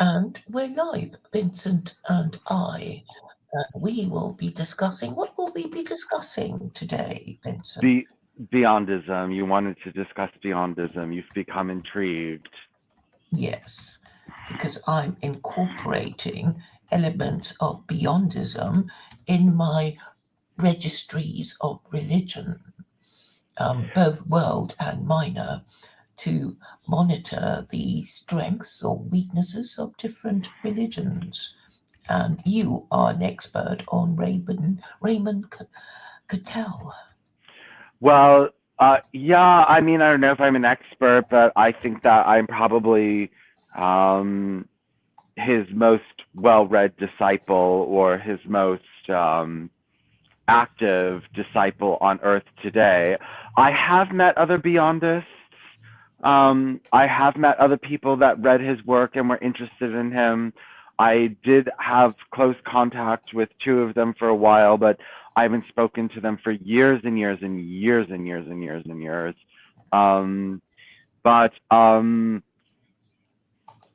And we're live, Vincent and I. We will be discussing what will we be discussing today, Vincent? Be Beyondism. You wanted to discuss Beyondism. You've become intrigued. Yes, because I'm incorporating elements of Beyondism in my registries of religion, both world and minor, to monitor the strengths or weaknesses of different religions. And you are an expert on Raymond Cattell. Well, yeah. I mean, I don't know if I'm an expert, but I think that I'm probably um, his most well-read disciple or his most active disciple on Earth today. I have met other Beyondists. I have met other people that read his work and were interested in him. I did have close contact with two of them for a while, but I haven't spoken to them for years and years and years and years and years and years. Um, but um,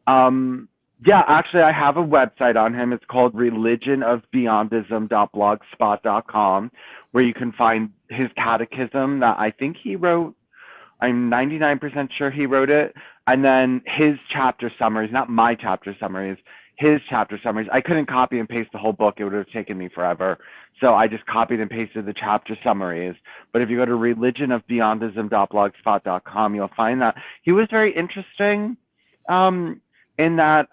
yeah, actually, I have a website on him. It's called religionofbeyondism.blogspot.com, where you can find his catechism that I think he wrote. I'm 99% sure he wrote it. And then his chapter summaries, not my chapter summaries, his chapter summaries. I couldn't copy and paste the whole book. It would have taken me forever. So I just copied and pasted the chapter summaries. But if you go to religionofbeyondism.blogspot.com, you'll find that he was very interesting in that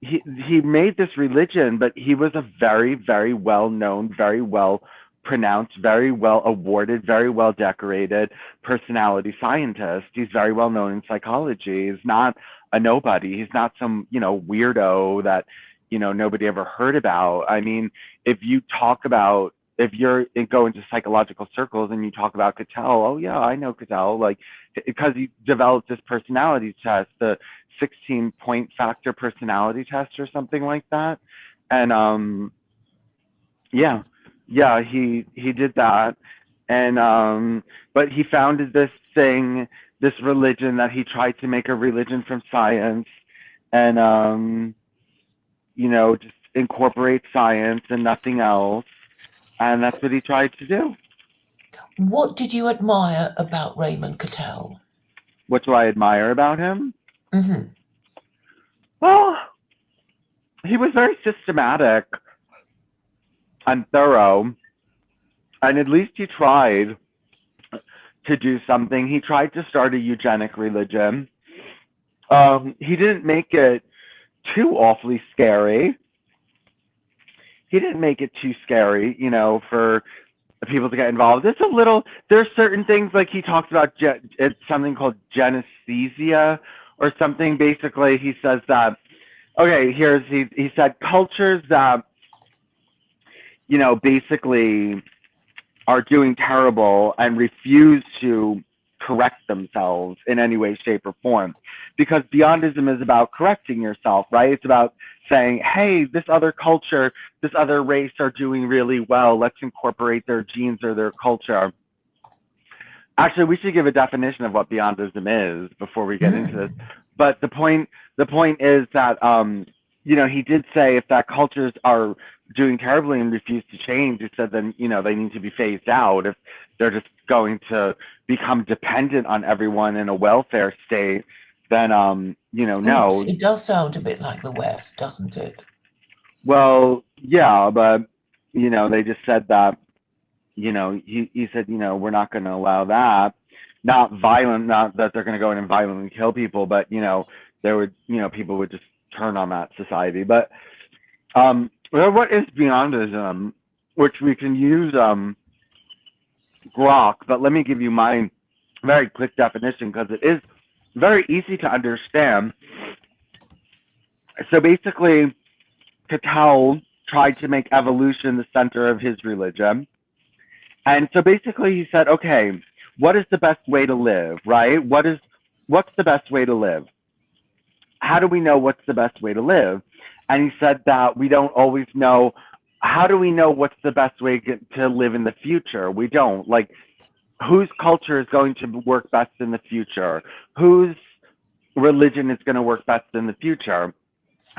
he made this religion, but he was a very, very well known, very well pronounced, very well awarded, very well decorated personality scientist. He's very well known in psychology. He's not a nobody. He's not some, weirdo that, nobody ever heard about. I mean, if you talk about, if you're go into psychological circles and you talk about Cattell, oh yeah, I know Cattell, like, because he developed this personality test, the 16-point factor personality test or something like that. And yeah, yeah, he did that. And but he founded this thing, this religion that he tried to make a religion from science, and just incorporate science and nothing else. And that's what he tried to do. What did you admire about Raymond Cattell? What do I admire about him? Mm-hmm. Well, he was very systematic and thorough, and at least he tried to do something. He tried to start a eugenic religion. He didn't make it too awfully scary. He didn't make it too scary, for people to get involved. It's a little, there's certain things like he talks about, it's something called genesthesia or something. Basically, he says that, okay, he said cultures that, basically are doing terrible and refuse to correct themselves in any way, shape, or form. Because Beyondism is about correcting yourself, right? It's about saying, hey, this other culture, this other race are doing really well. Let's incorporate their genes or their culture. Actually, we should give a definition of what Beyondism is before we get into this. But the point is that, he did say if that cultures are doing terribly and refuse to change, he said then, they need to be phased out if they're just going to become dependent on everyone in a welfare state, then, no. It does sound a bit like the West, doesn't it? Well, yeah, but, they just said that, he said, we're not going to allow that. Not violent, not that they're going to go in and violently kill people, but, there would, people would just turn on that society. But what is Beyondism, which we can use grok, but let me give you my very quick definition because it is very easy to understand. So basically, Cattell tried to make evolution the center of his religion. And so basically he said, okay, what is the best way to live, right? What's the best way to live? How do we know what's the best way to live? And he said that we don't always know. How do we know what's the best way to live in the future? We don't. Like, whose culture is going to work best in the future? Whose religion is going to work best in the future?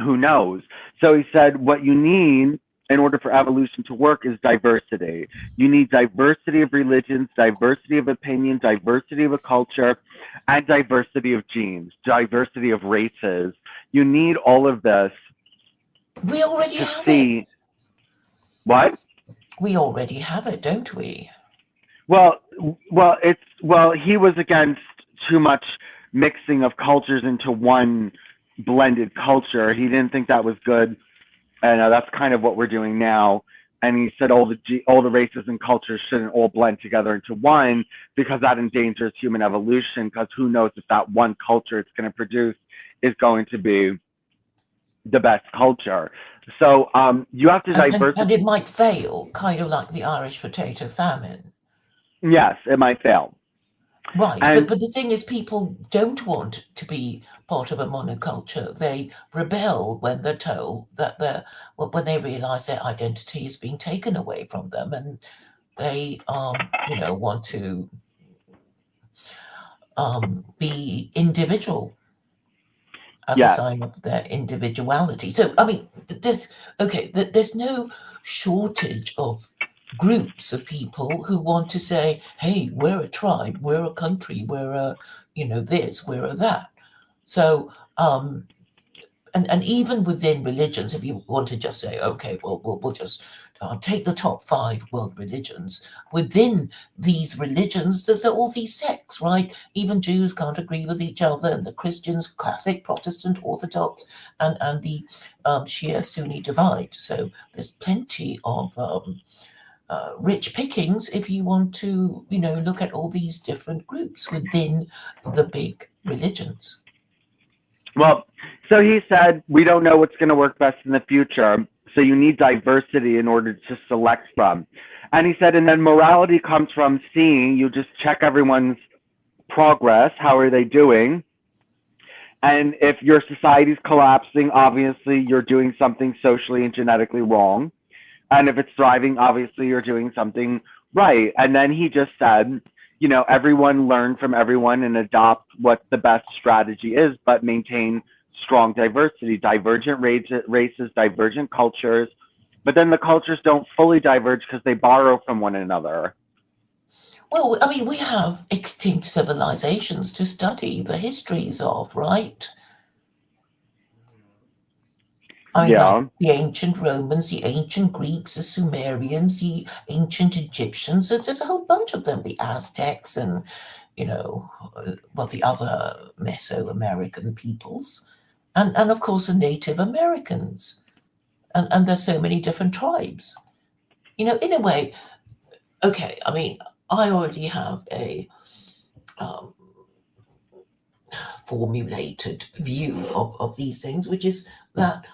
Who knows? So he said, what you need in order for evolution to work is diversity. You need diversity of religions, diversity of opinion, diversity of a culture, and diversity of genes, diversity of races. You need all of this We already to have see it. what? We already have it, don't we? Well, he was against too much mixing of cultures into one blended culture. He didn't think that was good, and that's kind of what we're doing now. And he said all the races and cultures shouldn't all blend together into one because that endangers human evolution. Because who knows if that one culture it's going to produce is going to be the best culture. So you have to diversify. And it might fail, kind of like the Irish potato famine. Yes, it might fail. Right, And but the thing is, people don't want to be part of a monoculture. They rebel when they're told that when they realise their identity is being taken away from them, and they want to be individual as a yes, sign of their individuality. So I mean, there's no shortage of groups of people who want to say, hey, we're a tribe, we're a country, we're a this, we're a that. So and even within religions, if you want to just say, okay, well, we'll just take the top 5 world religions. Within these religions, there are all these sects, right? Even Jews can't agree with each other, and the Christians, Catholic, Protestant, Orthodox, and the Shia Sunni divide. So there's plenty of rich pickings if you want to, look at all these different groups within the big religions. well, so he said, we don't know what's going to work best in the future. So you need diversity in order to select from. And he said, and then morality comes from seeing, you just check everyone's progress. How are they doing? And if your society's collapsing, obviously you're doing something socially and genetically wrong. And if it's thriving, obviously you're doing something right. And then he just said, everyone learn from everyone and adopt what the best strategy is, but maintain strong diversity, divergent races, divergent cultures. But then the cultures don't fully diverge because they borrow from one another. Well, I mean, we have extinct civilizations to study the histories of, right? I mean, like Yeah. the ancient Romans, the ancient Greeks, the Sumerians, the ancient Egyptians. There's a whole bunch of them. The Aztecs and, the other Mesoamerican peoples. And of course, the Native Americans. And there's so many different tribes. In a way, okay, I mean, I already have a formulated view of these things, which is that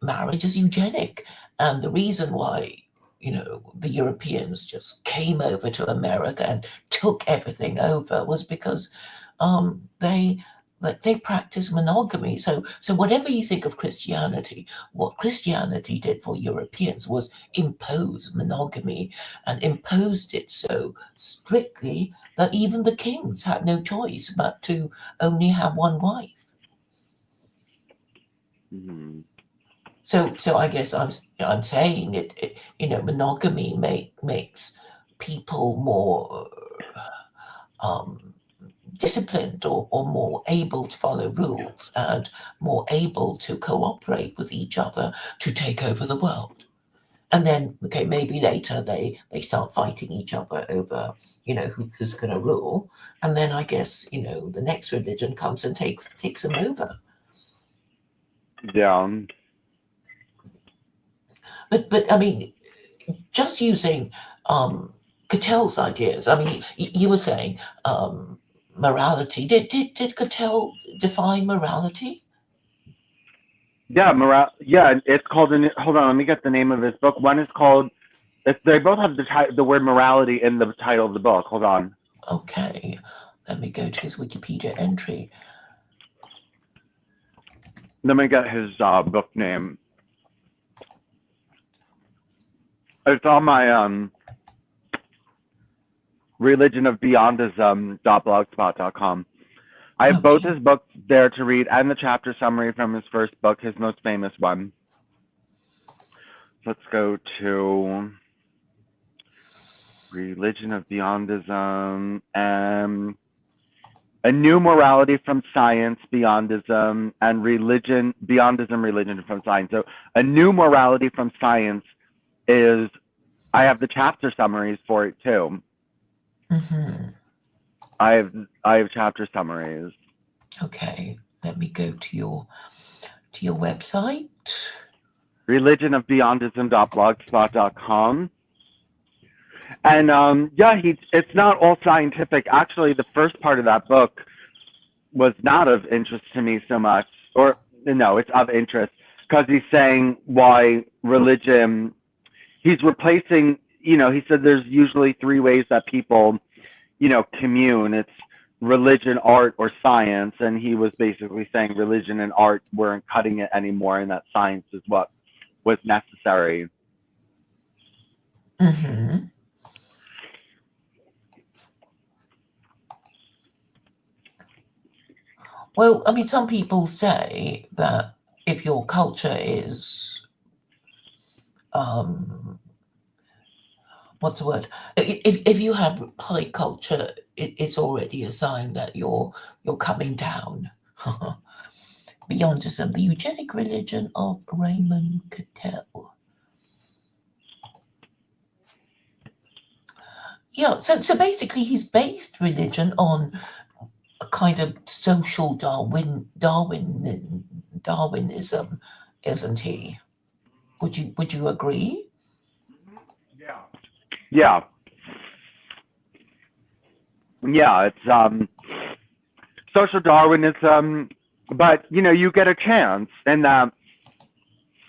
marriage is eugenic. And the reason why, the Europeans just came over to America and took everything over was because they practice monogamy. So whatever you think of Christianity, what Christianity did for Europeans was impose monogamy and imposed it so strictly that even the kings had no choice but to only have one wife. Mm-hmm. So I guess I'm saying it monogamy makes people more disciplined or more able to follow rules and more able to cooperate with each other to take over the world. And then, okay, maybe later they start fighting each other over, who's going to rule. And then I guess, the next religion comes and takes them over. Yeah. But I mean, just using Cattell's ideas. I mean, you were saying morality. Did Cattell define morality? Yeah, yeah, it's called. Hold on, let me get the name of his book. One is called. They both have the word morality in the title of the book. Hold on. Okay, let me go to his Wikipedia entry. Let me get his book name. It's on my religion of Beyondism.blogspot.com. I have both Okay. his books there to read and the chapter summary from his first book, his most famous one. Let's go to Religion of Beyondism and A New Morality from Science, Beyondism, and Beyondism, Religion from Science. So A New Morality from Science is, I have the chapter summaries for it too. Mm-hmm. I have chapter summaries. Okay. Let me go to your website. Religionofbeyondism.blogspot.com. And it's not all scientific. Actually, the first part of that book was not of interest to me so much, or no, it's of interest because he's saying why religion, he's replacing, he said there's usually three ways that people, commune. It's religion, art, or science. And he was basically saying religion and art weren't cutting it anymore, and that science is what was necessary. Mm-hmm. Well, I mean, some people say that if your culture is, what's the word? If you have high culture, it's already a sign that you're coming down. Beyondism, the eugenic religion of Raymond Cattell. Yeah, so basically, he's based religion on a kind of social Darwinism, isn't he? Would you agree? Yeah. Yeah, it's social Darwinism, but you get a chance, and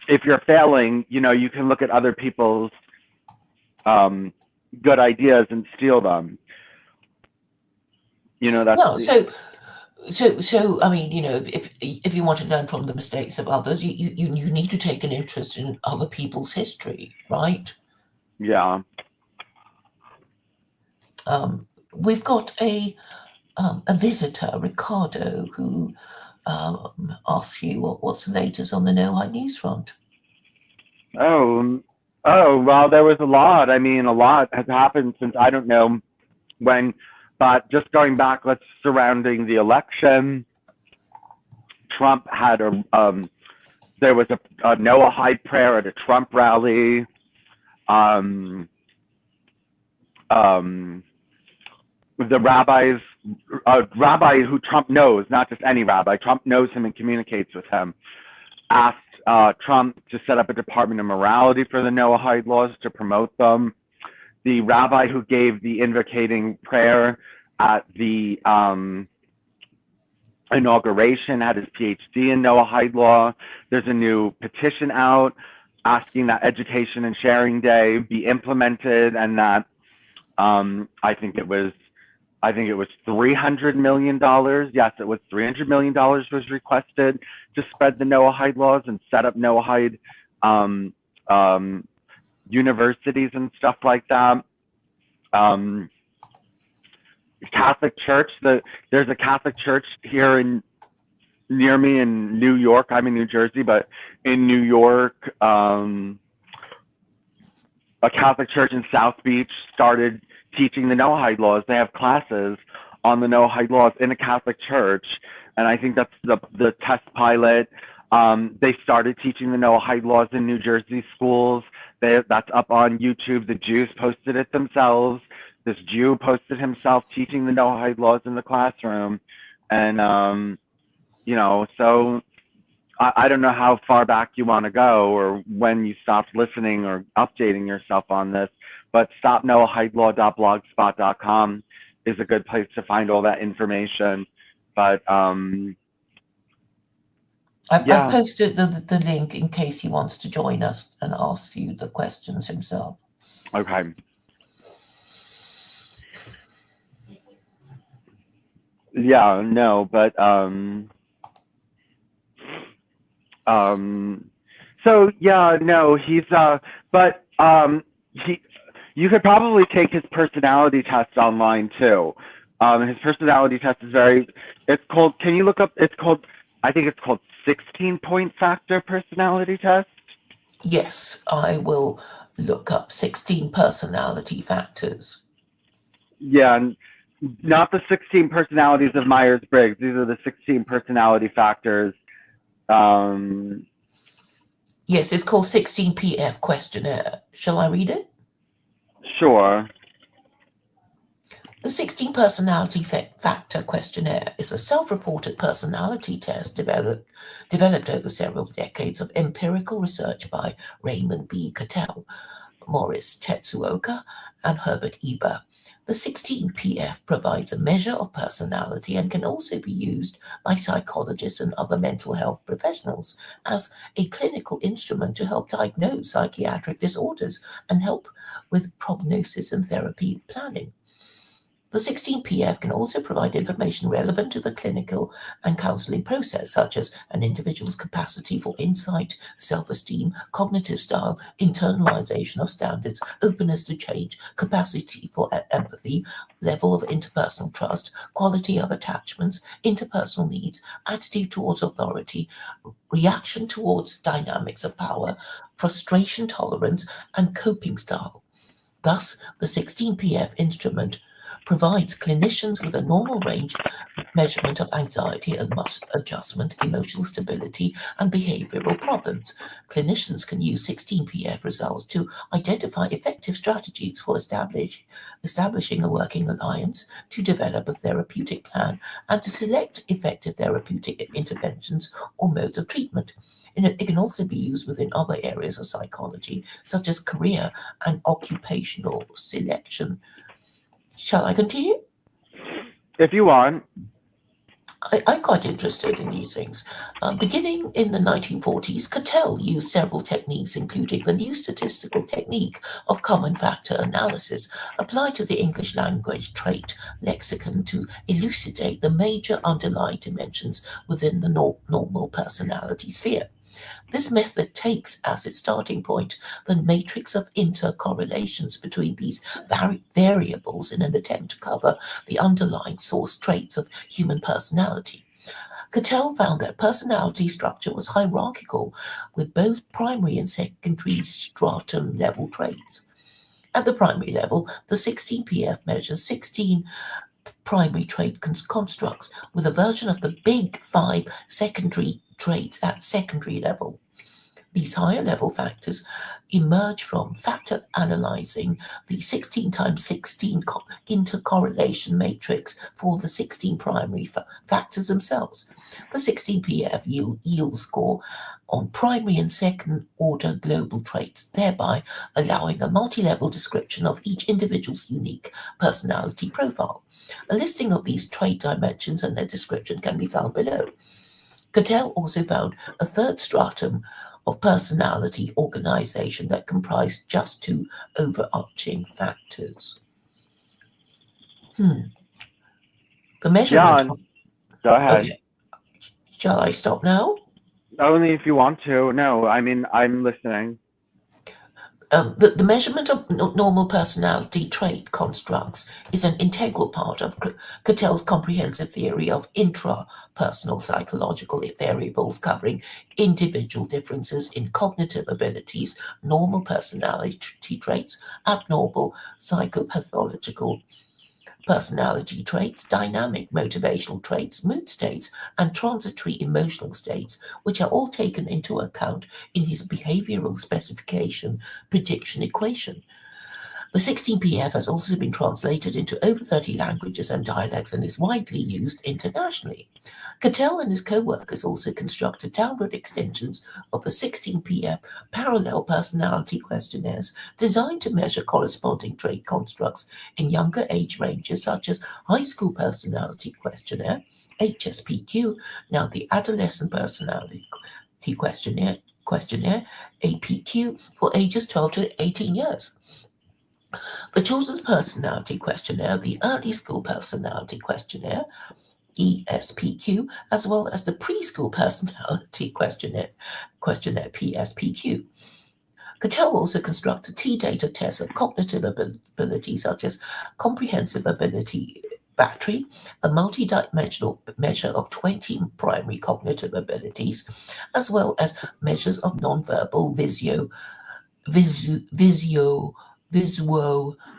if you're failing, you can look at other people's good ideas and steal them. That's No, so I mean, if you want to learn from the mistakes of others, you need to take an interest in other people's history, right? yeah. We've got a visitor, Ricardo, who asks you what's the latest on the No High News front. Oh, well, there was a lot. I mean, a lot has happened since I don't know when, but just going back, surrounding the election, Trump had there was a Noahide prayer at a Trump rally. The rabbis, a rabbi who Trump knows, not just any rabbi, Trump knows him and communicates with him, asked Trump to set up a Department of Morality for the Noahide laws to promote them. The rabbi who gave the invocating prayer at the inauguration had his PhD in Noahide law. There's a new petition out asking that Education and Sharing Day be implemented, and that I think it was $300 million. Yes, it was $300 million was requested to spread the Noahide laws and set up Noahide universities and stuff like that. Catholic Church, there's a Catholic church here near me in New York. I'm in New Jersey, but in New York, a Catholic church in South Beach started teaching the Noahide laws. They have classes on the Noahide laws in a Catholic church, and I think that's the test pilot. They started teaching the Noahide laws in New Jersey schools. That's up on YouTube. The Jews posted it themselves. This Jew posted himself teaching the Noahide laws in the classroom, and so I don't know how far back you want to go or when you stopped listening or updating yourself on this, but stopnoahidelaw.blogspot.com is a good place to find all that information. But I posted the link in case he wants to join us and ask you the questions himself. Okay. Yeah, no, but so yeah, no, he's but you could probably take his personality test online too. His personality test is very. It's called. Can you look up? It's called. I think it's called 16-point factor personality test. Yes, I will look up 16 personality factors. Yeah, and not the 16 personalities of Myers-Briggs. These are the 16 personality factors. Yes, it's called 16PF questionnaire. Shall I read it? Sure. The 16 Personality Factor Questionnaire is a self-reported personality test developed over several decades of empirical research by Raymond B. Cattell, Morris Tetsuoka, and Herbert Eber. The 16PF provides a measure of personality and can also be used by psychologists and other mental health professionals as a clinical instrument to help diagnose psychiatric disorders and help with prognosis and therapy planning. The 16PF can also provide information relevant to the clinical and counseling process, such as an individual's capacity for insight, self-esteem, cognitive style, internalization of standards, openness to change, capacity for empathy, level of interpersonal trust, quality of attachments, interpersonal needs, attitude towards authority, reaction towards dynamics of power, frustration tolerance, and coping style. Thus, the 16PF instrument provides clinicians with a normal range measurement of anxiety and adjustment, emotional stability, and behavioral problems. Clinicians can use 16PF results to identify effective strategies for establishing a working alliance, to develop a therapeutic plan, and to select effective therapeutic interventions or modes of treatment. It can also be used within other areas of psychology, such as career and occupational selection. Shall I continue? If you want. I'm quite interested in these things. Beginning in the 1940s, Cattell used several techniques, including the new statistical technique of common factor analysis, applied to the English language trait lexicon to elucidate the major underlying dimensions within the normal personality sphere. This method takes as its starting point the matrix of intercorrelations between these variables in an attempt to cover the underlying source traits of human personality. Cattell found that personality structure was hierarchical, with both primary and secondary stratum level traits. At the primary level, the 16PF measures 16 primary trait constructs with a version of the big five secondary traits at secondary level. These higher level factors emerge from factor analyzing the 16 times 16 intercorrelation matrix for the 16 primary factors themselves. The 16PF yield score on primary and second order global traits, thereby allowing a multi-level description of each individual's unique personality profile. A listing of these trait dimensions and their description can be found below. Cattell also found a third stratum of personality organization that comprised just two overarching factors. The measurement. John, go ahead. Okay. Shall I stop now? Only if you want to. No, I mean, I'm listening. The measurement of normal personality trait constructs is an integral part of Cattell's comprehensive theory of intrapersonal psychological variables covering individual differences in cognitive abilities, normal personality traits, abnormal psychopathological personality traits, dynamic motivational traits, mood states, and transitory emotional states, which are all taken into account in his behavioral specification prediction equation. The 16PF has also been translated into over 30 languages and dialects and is widely used internationally. Cattell and his co-workers also constructed downward extensions of the 16PF parallel personality questionnaires designed to measure corresponding trait constructs in younger age ranges, such as High School Personality Questionnaire, HSPQ, now the Adolescent Personality Questionnaire, APQ, for ages 12 to 18 years. The Children's Personality Questionnaire, the Early School Personality Questionnaire, ESPQ, as well as the Preschool Personality Questionnaire, PSPQ. Cattell also constructed T-data tests of cognitive ability, such as comprehensive ability battery, a multi-dimensional measure of 20 primary cognitive abilities, as well as measures of nonverbal visio, visual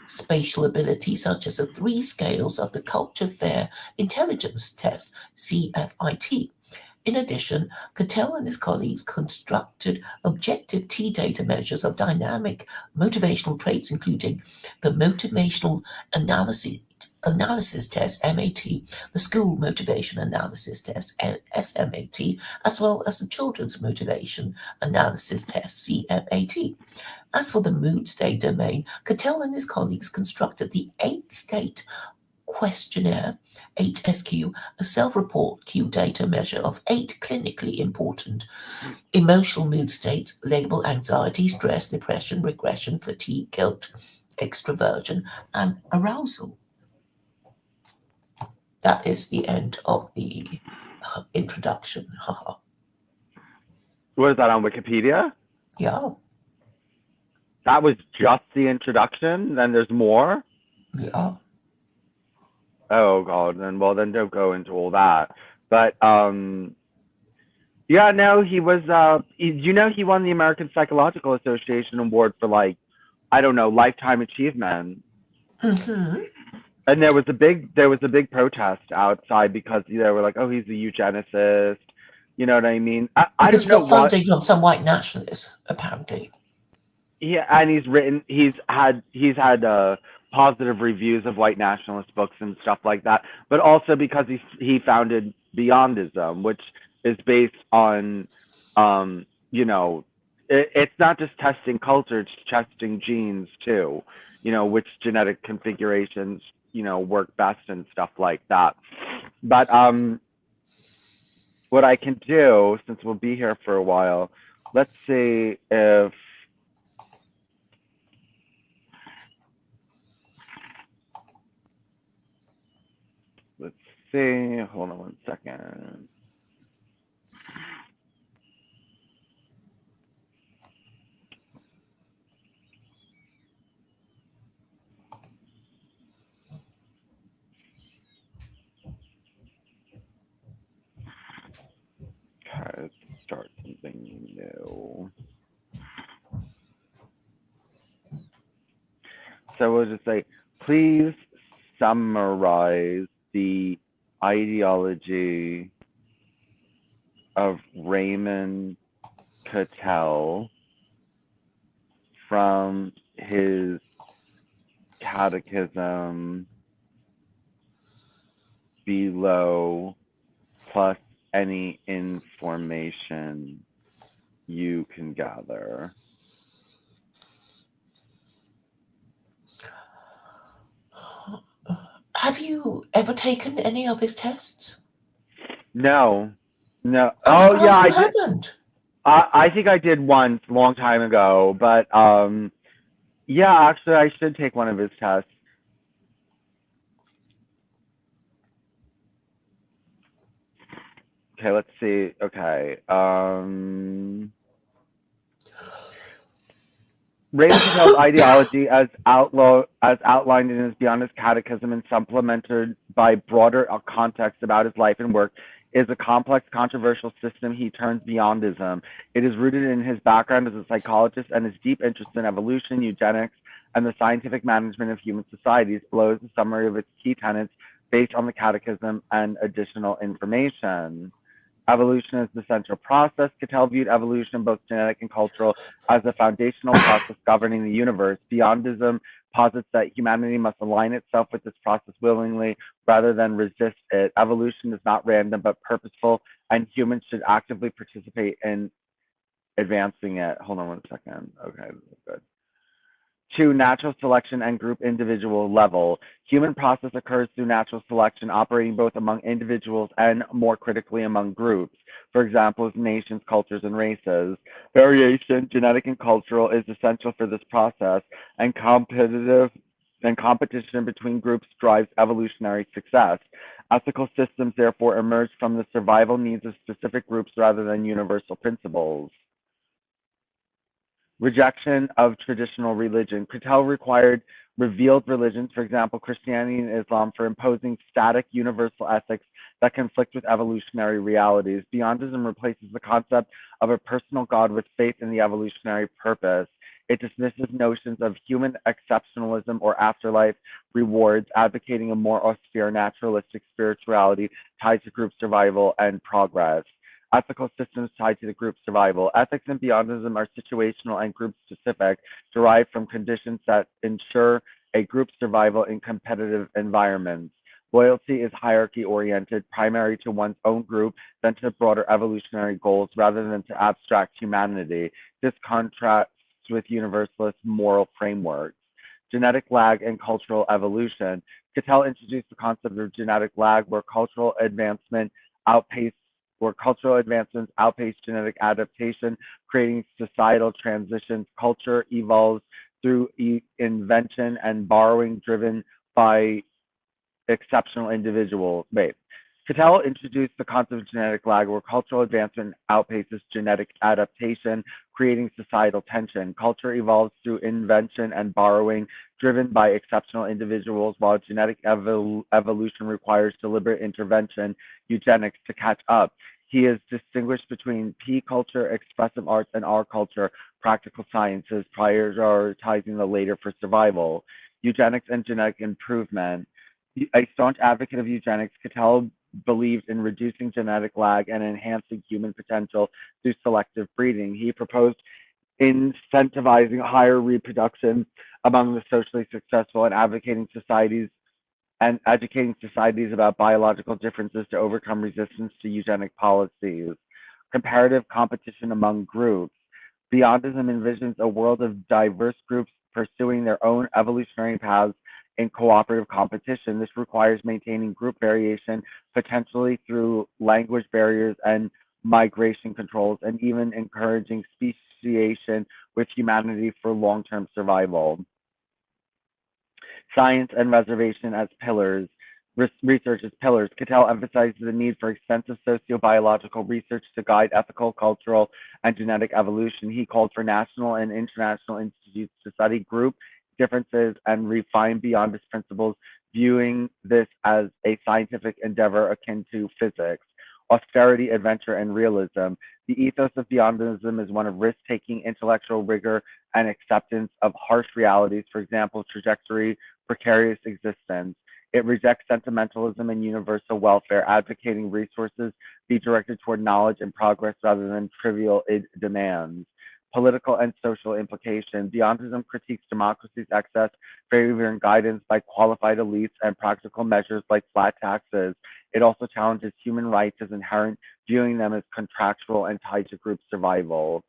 spatial ability, such as the three scales of the Culture Fair Intelligence Test, CFIT. In addition, Cattell and his colleagues constructed objective T data measures of dynamic motivational traits, including the Motivational Analysis Test, MAT, the School Motivation Analysis Test, SMAT, as well as the Children's Motivation Analysis Test, CMAT. As for the mood state domain, Cattell and his colleagues constructed the 8-state questionnaire, 8SQ, a self-report Q data measure of 8 clinically important emotional mood states, labeled anxiety, stress, depression, regression, fatigue, guilt, extroversion, and arousal. That is the end of the introduction. What is that on Wikipedia? Yeah, That was just the introduction? Then there's more? yeah. Oh God, then don't go into all that. But yeah, no, he was he won the American Psychological Association award for, like, I don't know, lifetime achievement. Mm-hmm. And there was a big protest outside because they were like, oh, he's a eugenicist. You know what I mean? I Because don't know he got funding from some white nationalists, apparently. Yeah, and he's had positive reviews of white nationalist books and stuff like that, but also because he founded Beyondism, which is based on, it's not just testing culture, it's testing genes too, which genetic configurations, work best and stuff like that. But what I can do, since we'll be here for a while, let's see if, hold on one second. Okay, let's start something new. So we'll just say, please summarize the ideology of Raymond Cattell from his catechism below, plus any information you can gather. Have you ever taken any of his tests? No. I'm Oh yeah, I surprised you did. haven't. I think I did once, a long time ago, but yeah, actually, I should take one of his tests. Okay, let's see. Okay. Raymond Cattell's ideology, as outlined in his Beyondist Catechism and supplemented by broader context about his life and work, is a complex, controversial system he terms Beyondism. It is rooted in his background as a psychologist and his deep interest in evolution, eugenics, and the scientific management of human societies. Below is a summary of its key tenets based on the Catechism and additional information. Evolution is the central process. Cattell viewed evolution, both genetic and cultural, as a foundational process governing the universe. Beyondism posits that humanity must align itself with this process willingly rather than resist it. Evolution is not random but purposeful, and humans should actively participate in advancing it. Hold on one second. Okay, good. 2. Natural selection and group individual level. Human process occurs through natural selection, operating both among individuals and, more critically, among groups. For example, nations, cultures, and races. Variation, genetic and cultural, is essential for this process, and competition between groups drives evolutionary success. Ethical systems therefore emerge from the survival needs of specific groups rather than universal principles. Rejection of traditional religion. Cattell required revealed religions, for example, Christianity and Islam, for imposing static universal ethics that conflict with evolutionary realities. Beyondism replaces the concept of a personal God with faith in the evolutionary purpose. It dismisses notions of human exceptionalism or afterlife rewards, advocating a more austere, naturalistic spirituality tied to group survival and progress. Ethical systems tied to the group survival. Ethics in Beyondism are situational and group specific, derived from conditions that ensure a group survival in competitive environments. Loyalty is hierarchy oriented, primary to one's own group than to broader evolutionary goals rather than to abstract humanity. This contrasts with universalist moral frameworks. Genetic lag and cultural evolution. Cattell introduced the concept of genetic lag, where cultural advancements outpace genetic adaptation, creating societal transitions. Culture evolves through invention and borrowing driven by exceptional individuals. Cattell introduced the concept of genetic lag, where cultural advancement outpaces genetic adaptation, creating societal tension. Culture evolves through invention and borrowing, driven by exceptional individuals, while genetic evolution requires deliberate intervention, eugenics, to catch up. He has distinguished between P culture, expressive arts, and R culture, practical sciences, prioritizing the later for survival. Eugenics and genetic improvement. A staunch advocate of eugenics, Cattell believed in reducing genetic lag and enhancing human potential through selective breeding. He proposed incentivizing higher reproduction among the socially successful and educating societies about biological differences to overcome resistance to eugenic policies. Comparative competition among groups. Beyondism envisions a world of diverse groups pursuing their own evolutionary paths in cooperative competition. This requires maintaining group variation, potentially through language barriers and migration controls, and even encouraging speciation with humanity for long-term survival. Science and reservation as pillars. Research as pillars. Cattell emphasizes the need for extensive sociobiological research to guide ethical, cultural, and genetic evolution. He called for national and international institutes to study group differences and refine Beyondist principles, viewing this as a scientific endeavor akin to physics. Austerity, adventure, and realism. The ethos of Beyondism is one of risk-taking, intellectual rigor, and acceptance of harsh realities, for example, trajectory, precarious existence. It rejects sentimentalism and universal welfare, advocating resources be directed toward knowledge and progress rather than trivial demands. Political and social implications. Beyondism critiques democracy's excess, favoring guidance by qualified elites and practical measures like flat taxes. It also challenges human rights as inherent, viewing them as contractual and tied to group survival.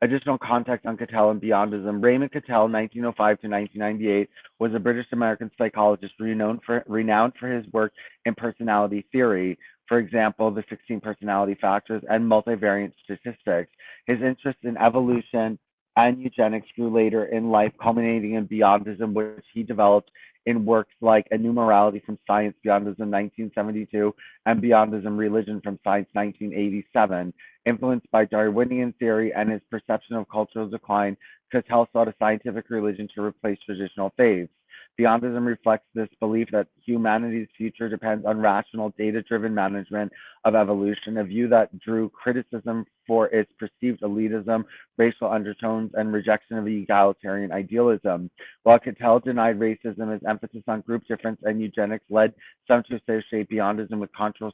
Additional context on Cattell and Beyondism. Raymond Cattell, 1905 to 1998, was a British-American psychologist renowned for his work in personality theory, for example, the 16 personality factors and multivariate statistics. His interest in evolution and eugenics grew later in life, culminating in Beyondism, which he developed in works like A New Morality from Science, Beyondism, 1972, and Beyondism, Religion from Science, 1987. Influenced by Darwinian theory and his perception of cultural decline, Cattell sought a scientific religion to replace traditional faiths. Beyondism reflects this belief that humanity's future depends on rational, data-driven management of evolution, a view that drew criticism for its perceived elitism, racial undertones, and rejection of egalitarian idealism. While Cattell denied racism, his emphasis on group difference and eugenics led some to associate Beyondism with controversial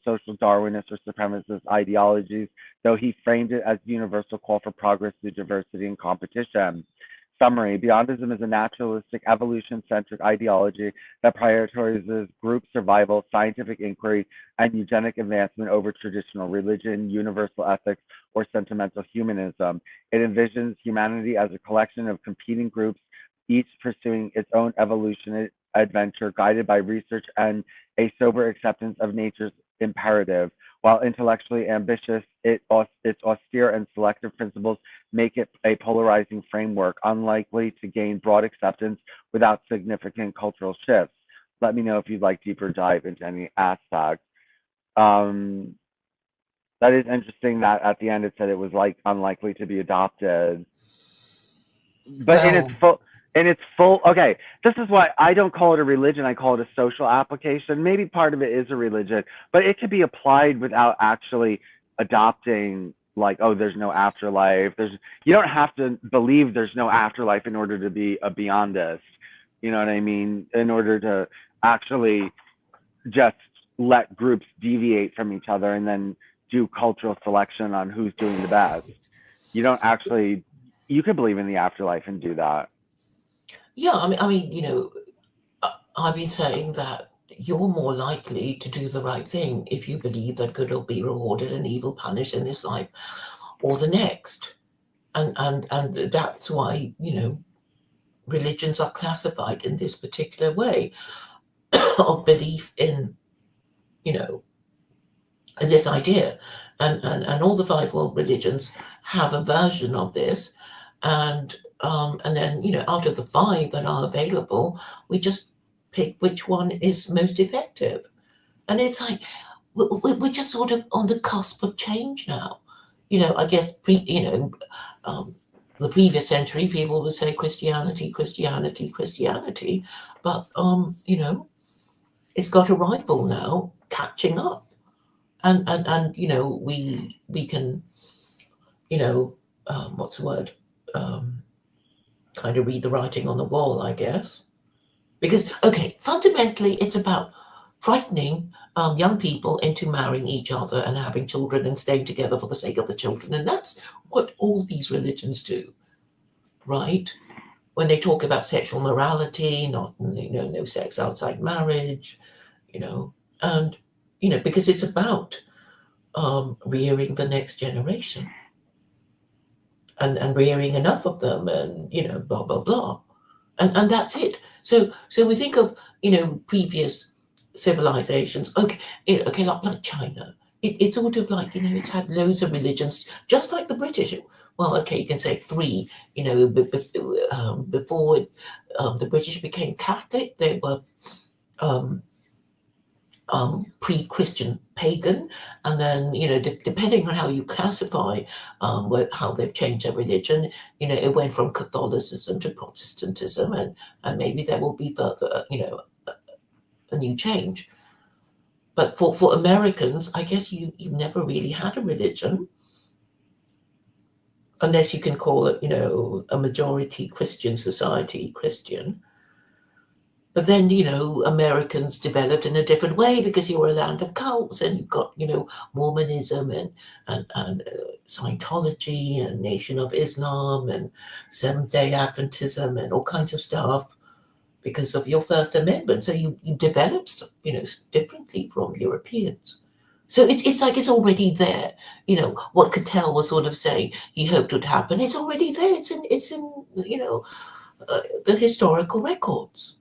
social Darwinist or supremacist ideologies, though he framed it as a universal call for progress through diversity and competition. Summary. Beyondism is a naturalistic, evolution-centric ideology that prioritizes group survival, scientific inquiry, and eugenic advancement over traditional religion, universal ethics, or sentimental humanism. It envisions humanity as a collection of competing groups, each pursuing its own evolution adventure, guided by research and a sober acceptance of nature's imperative. While intellectually ambitious, its austere and selective principles make it a polarizing framework, unlikely to gain broad acceptance without significant cultural shifts. Let me know if you'd like deeper dive into any aspect. That is interesting that at the end it said it was like unlikely to be adopted. But in its Well, full, and it's full. Okay, this is why I don't call it a religion. I call it a social application. Maybe part of it is a religion, but it could be applied without actually adopting, like, oh, there's no afterlife. You don't have to believe there's no afterlife in order to be a Beyondist. You know what I mean? In order to actually just let groups deviate from each other and then do cultural selection on who's doing the best. You don't actually. You could believe in the afterlife and do that. Yeah, I've been saying that you're more likely to do the right thing if you believe that good will be rewarded and evil punished in this life or the next. And that's why, religions are classified in this particular way of belief in, this idea. And all the five world religions have a version of this. And then, out of the five that are available, we just pick which one is most effective. And it's like we're just sort of on the cusp of change now. I guess the previous century people would say Christianity, Christianity, Christianity, but it's got a rival now catching up, and we can what's the word, kind of read the writing on the wall, I guess. Because, okay, fundamentally, it's about frightening young people into marrying each other and having children and staying together for the sake of the children. And that's what all these religions do, right? When they talk about sexual morality, not, no sex outside marriage, and, because it's about rearing the next generation and rearing enough of them and, blah, blah, blah. And that's it. So we think of previous civilizations. Okay, like China. It's sort of like it's had loads of religions, just like the British. Well, okay, you can say three. Before the British became Catholic, they were pre-Christian pagan, and then depending on how you classify how they've changed their religion, it went from Catholicism to Protestantism, and maybe there will be further a new change. But for Americans, I guess you've never really had a religion, unless you can call it a majority Christian society Christian. But then, Americans developed in a different way because you were a land of cults, and you've got, Mormonism and Scientology and Nation of Islam and Seventh-day Adventism and all kinds of stuff because of your First Amendment. So you developed, differently from Europeans. So it's like it's already there. What Cattell was sort of saying he hoped would happen. It's already there. It's in the historical records.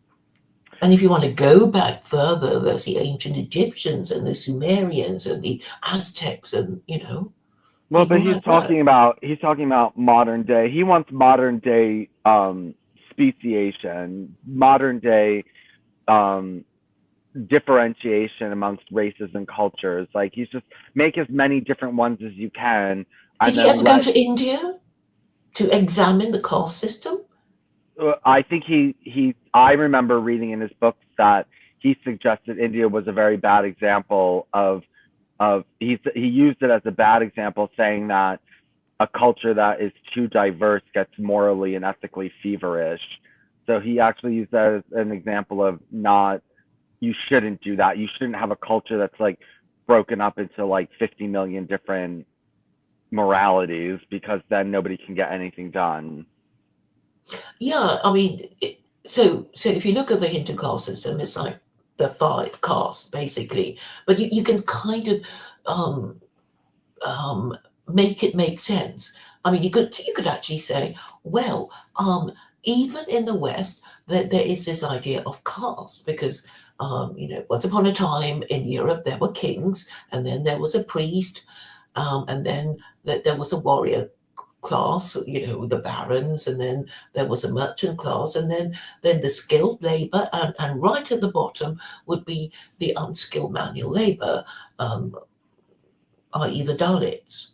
And if you want to go back further, there's the ancient Egyptians and the Sumerians and the Aztecs, and Well, but people he's like that. talking about modern day. He wants modern day speciation, modern day differentiation amongst races and cultures. Like, he's just make as many different ones as you can. Did you ever go to India to examine the caste system? I think I remember reading in his books that he suggested India was a very bad example of he used it as a bad example, saying that a culture that is too diverse gets morally and ethically feverish. So he actually used that as an example of you shouldn't do that. You shouldn't have a culture that's like broken up into like 50 million different moralities, because then nobody can get anything done. Yeah, so if you look at the Hindu caste system, it's like the 5 castes basically, but you can kind of make it make sense. You could actually say, well, even in the West, there is this idea of caste because once upon a time in Europe there were kings, and then there was a priest, and then there was a warrior class, the barons, and then there was a merchant class, and then the skilled labor, and right at the bottom would be the unskilled manual labor, i.e. the Dalits.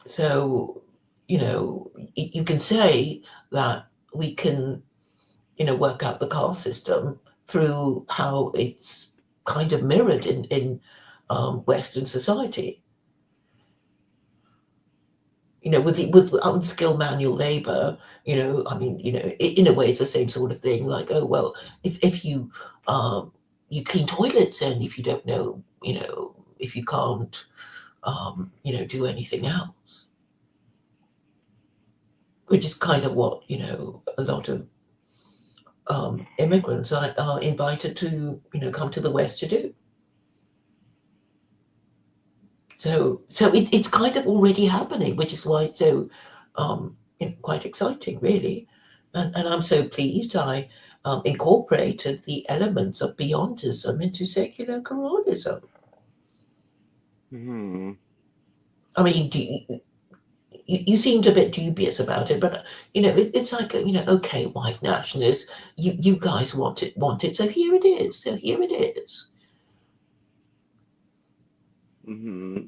So, you can say that we can work out the caste system through how it's kind of mirrored in Western society. With unskilled manual labor, I mean, in a way, it's the same sort of thing. Like, oh well, if you clean toilets, and if you don't know, if you can't, do anything else, which is kind of what a lot of immigrants are invited to, come to the West to do. So it's kind of already happening, which is why it's so quite exciting, really. And I'm so pleased I incorporated the elements of Beyondism into secular Quranism. Hmm. I mean, you seemed a bit dubious about it, but it's like okay, white nationalists, you guys want it, so here it is. So here it is. Hmm.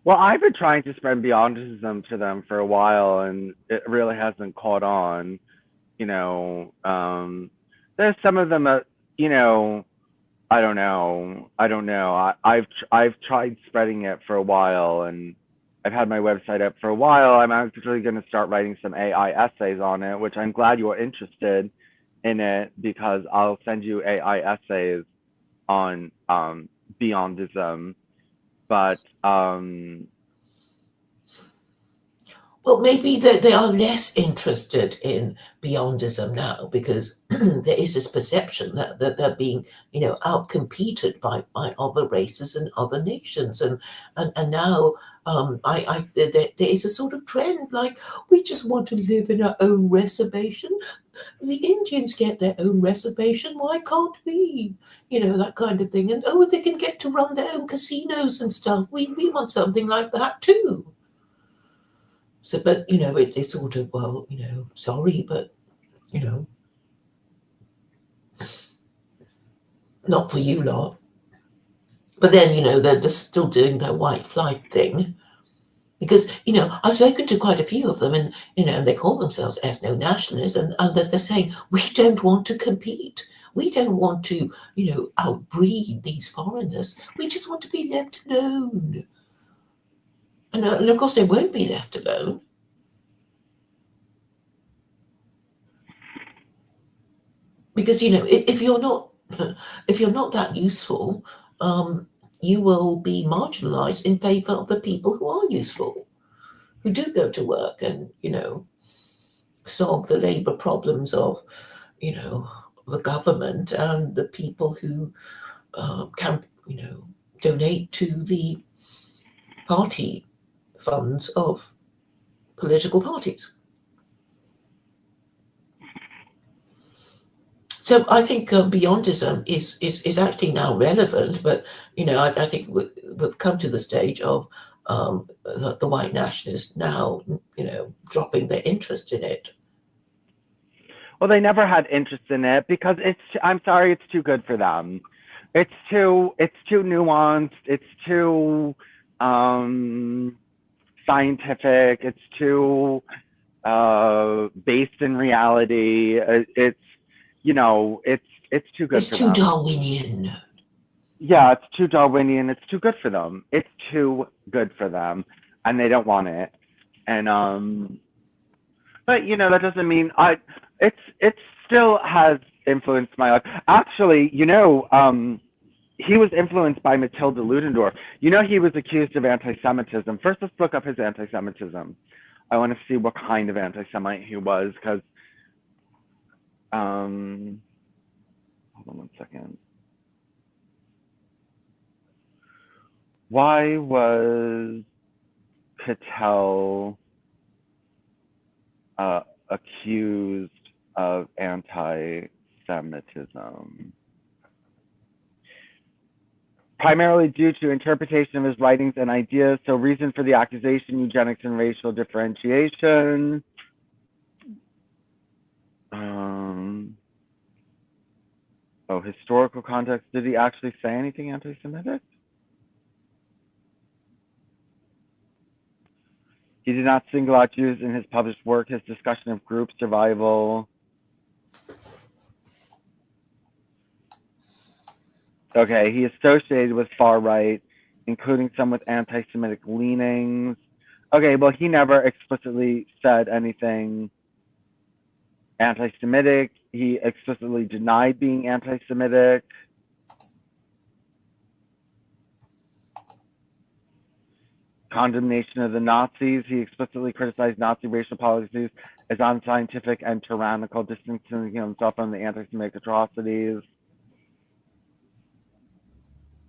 Well, I've been trying to spread Beyondism to them for a while, and it really hasn't caught on. You know, there's some of them that, you know, I don't know. I don't know. I've tried spreading it for a while, and I've had my website up for a while. I'm actually going to start writing some AI essays on it, which I'm glad you're interested in it, because I'll send you AI essays on Beyondism. But Well, maybe they are less interested in Beyondism now because there is this perception that they're being, outcompeted by other races and other nations, and now there is a sort of trend like we just want to live in our own reservation. The Indians get their own reservation. Why can't we? That kind of thing. And oh, they can get to run their own casinos and stuff. We want something like that too. So, but it's sort of, well, sorry, but you know, not for you lot. But then they're just still doing their white flight thing because I've spoken to quite a few of them, and and they call themselves ethno nationalists, and they're saying we don't want to compete. We don't want to outbreed these foreigners. We just want to be left alone. And of course they won't be left alone. Because if you're not if you're not that useful, you will be marginalized in favor of the people who are useful, who do go to work and solve the labor problems of you know the government, and the people who can donate to the party funds of political parties. So I think Beyondism is actually now relevant, but I think we've come to the stage of the white nationalists now dropping their interest in it. well, they never had interest in it because I'm sorry, it's too good for them. It's too nuanced. It's too scientific. It's too based in reality. It's too good It's for too them. Darwinian. Yeah, it's too Darwinian. It's too good for them. It's too good for them, and they don't want it. And but that doesn't mean it still has influenced my life. Actually, he was influenced by Matilda Ludendorff. He was accused of anti-Semitism. First, let's look up his anti-Semitism. I want to see what kind of anti-Semite he was, because hold on one second. Why was Cattell accused of anti-Semitism? Primarily due to interpretation of his writings and ideas. So, reason for the accusation: eugenics and racial differentiation. Historical context. Did he actually say anything anti-Semitic? He did not single out Jews in his published work. His discussion of group survival. Okay, he associated with far right, including some with anti-Semitic leanings. Okay, well, he never explicitly said anything anti-Semitic. He explicitly denied being anti-Semitic. Condemnation of the Nazis. He explicitly criticized Nazi racial policies as unscientific and tyrannical, distancing himself from the anti-Semitic atrocities.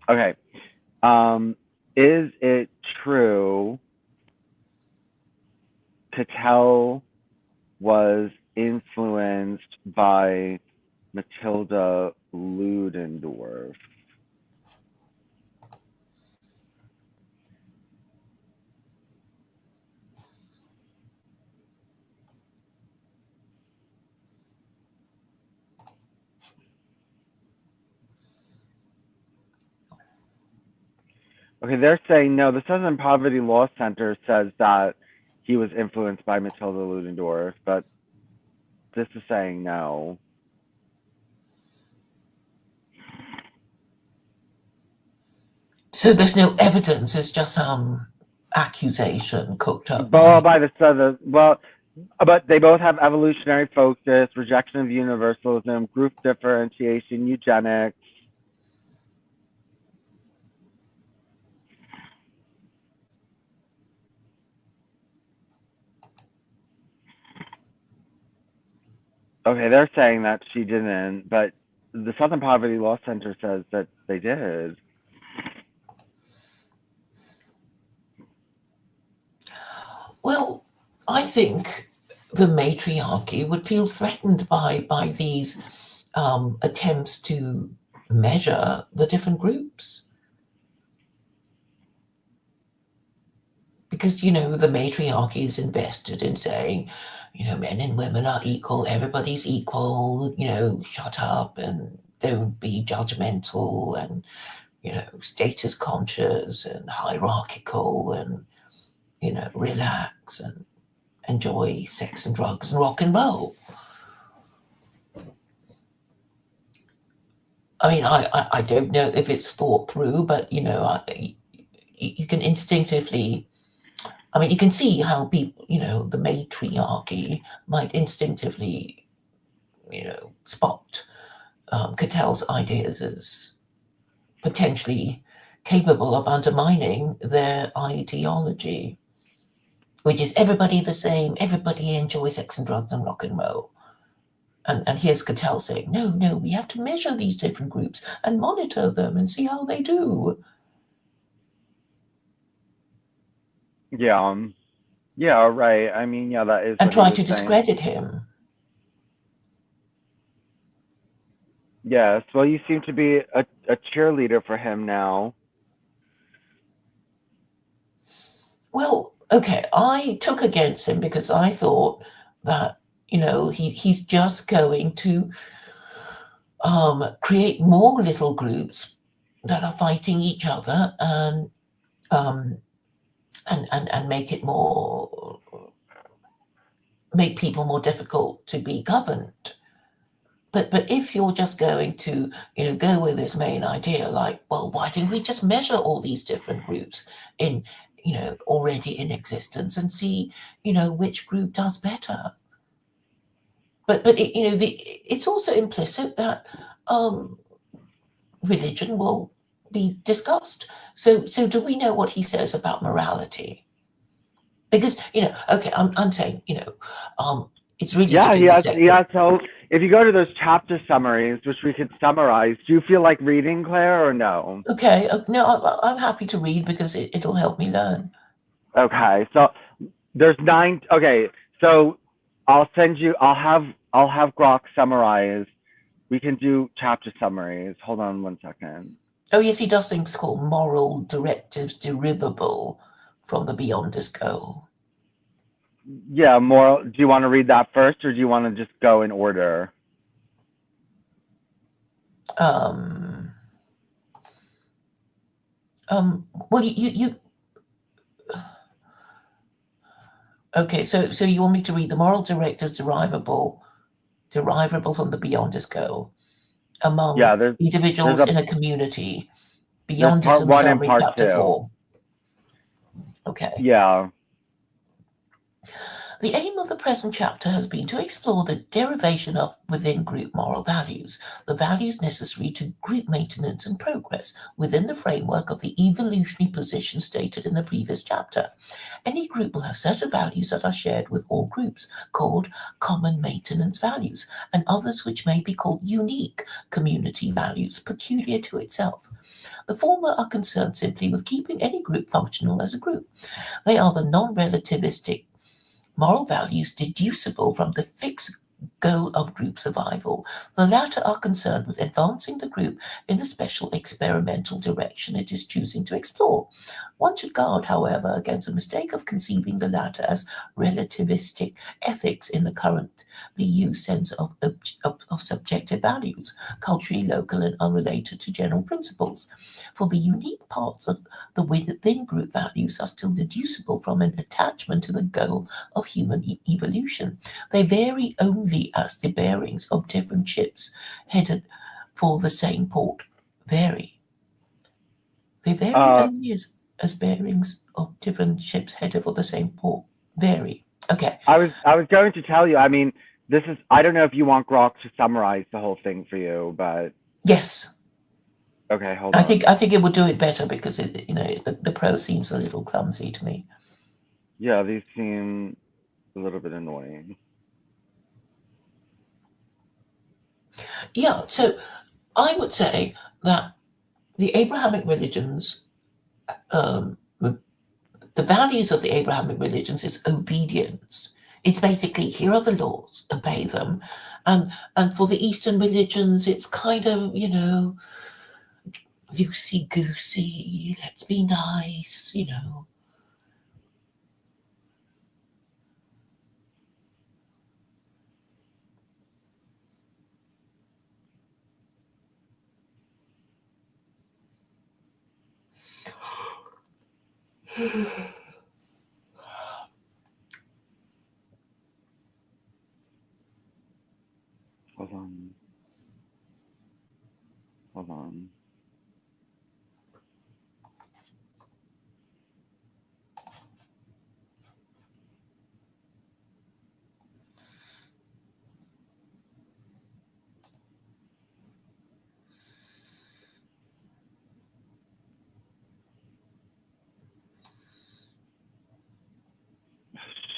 Okay. Is it true Cattell was influenced by Matilda Ludendorff? Okay, they're saying no. The Southern Poverty Law Center says that he was influenced by Matilda Ludendorff, but this is saying no. So there's no evidence, it's just some accusation cooked up But they both have evolutionary focus, rejection of universalism, group differentiation, eugenics. Okay, they're saying that she didn't, but the Southern Poverty Law Center says that they did. Well, I think the matriarchy would feel threatened by these attempts to measure the different groups. Because, the matriarchy is invested in saying, men and women are equal, everybody's equal, shut up and don't be judgmental and, status conscious and hierarchical and, relax and enjoy sex and drugs and rock and roll. I mean, I don't know if it's thought through, but, you can instinctively, you can see how people, the matriarchy might instinctively, spot Cattell's ideas as potentially capable of undermining their ideology, which is everybody the same, everybody enjoys sex and drugs and rock and roll. And here's Cattell saying, no, we have to measure these different groups and monitor them and see how they do. Yeah. Yeah, right. I mean, yeah, that is. And try to discredit him. Yes. Well, you seem to be a cheerleader for him now. Well, okay, I took against him because I thought that, he's just going to create more little groups that are fighting each other and make people more difficult to be governed. But if you're just going to, go with this main idea, like, well, why don't we just measure all these different groups in, already in existence and see, which group does better? But it's also implicit that religion will be discussed. So do we know what he says about morality? Because okay, I'm saying it's really yeah. He has. So if you go to those chapter summaries, which we could summarize, do you feel like reading, Claire, or no? Okay, no, I'm happy to read because it'll help me learn. Okay, so there's 9. Okay, so I'll send you. I'll have Grok summarize. We can do chapter summaries. Hold on one second. Oh yes, he does things called moral directives derivable from the Beyondist goal. Yeah, moral. Do you want to read that first, or do you want to just go in order? Well, you. Okay, so you want me to read the moral directives derivable from the Beyondist goal, among Yeah, there's individuals a in a community. there's part Beyondism 1 and summary, part chapter 2. 4. Okay. Yeah. The aim of the present chapter has been to explore the derivation of within-group moral values, the values necessary to group maintenance and progress within the framework of the evolutionary position stated in the previous chapter. Any group will have certain values that are shared with all groups, called common maintenance values, and others which may be called unique community values, peculiar to itself. The former are concerned simply with keeping any group functional as a group. They are the non-relativistic moral values deducible from the fixed goal of group survival. The latter are concerned with advancing the group in the special experimental direction it is choosing to explore. One should guard, however, against the mistake of conceiving the latter as relativistic ethics in the currently used sense of subjective values, culturally local and unrelated to general principles. For the unique parts of the within group values are still deducible from an attachment to the goal of human evolution. They vary only as the bearings of different ships headed for the same port vary. They vary only as bearings of different ships headed for the same port vary. Okay. I was going to tell you, I mean, this is, I don't know if you want Grok to summarize the whole thing for you, but Yes. Okay, hold on. I think it would do it better because the prose seems a little clumsy to me. Yeah, these seem a little bit annoying. Yeah, so I would say that the Abrahamic religions, the values of the Abrahamic religions is obedience. It's basically, here are the laws, obey them. And for the Eastern religions, it's kind of, loosey goosey, let's be nice. Hold on. Hold on.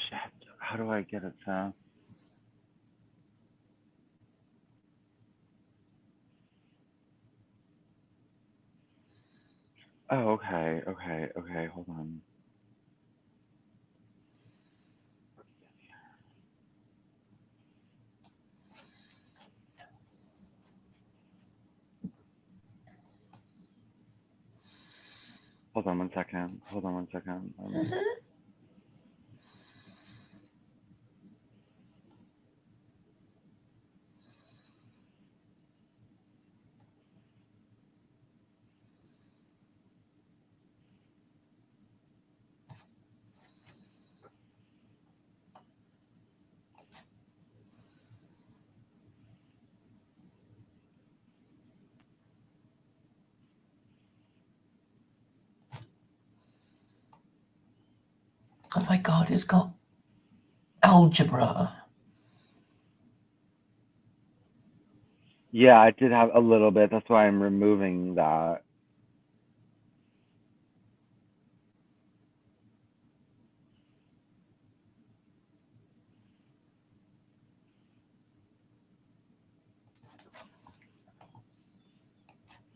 Shit. How do I get it to? Oh, okay. Hold on. Hold on 1 second. Oh my God, it's got algebra. Yeah, I did have a little bit. That's why I'm removing that.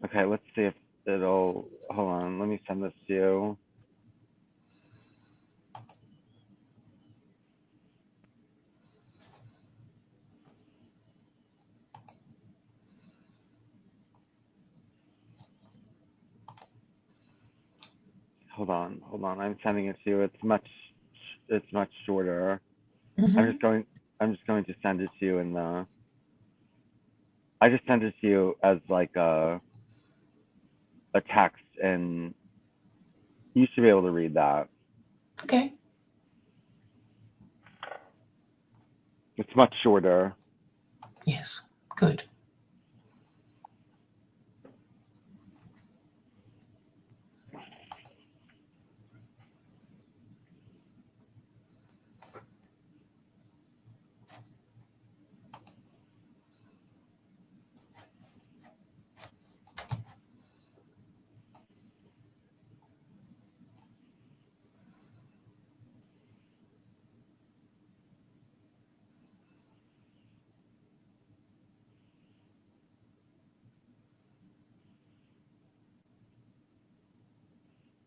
Okay, let's see if it'll. Hold on. Let me send this to you. Hold on. I'm sending it to you. It's much shorter. I'm just going to send it to you in the. I just sent it to you as like a text, and you should be able to read that. Okay. It's much shorter. Yes. Good.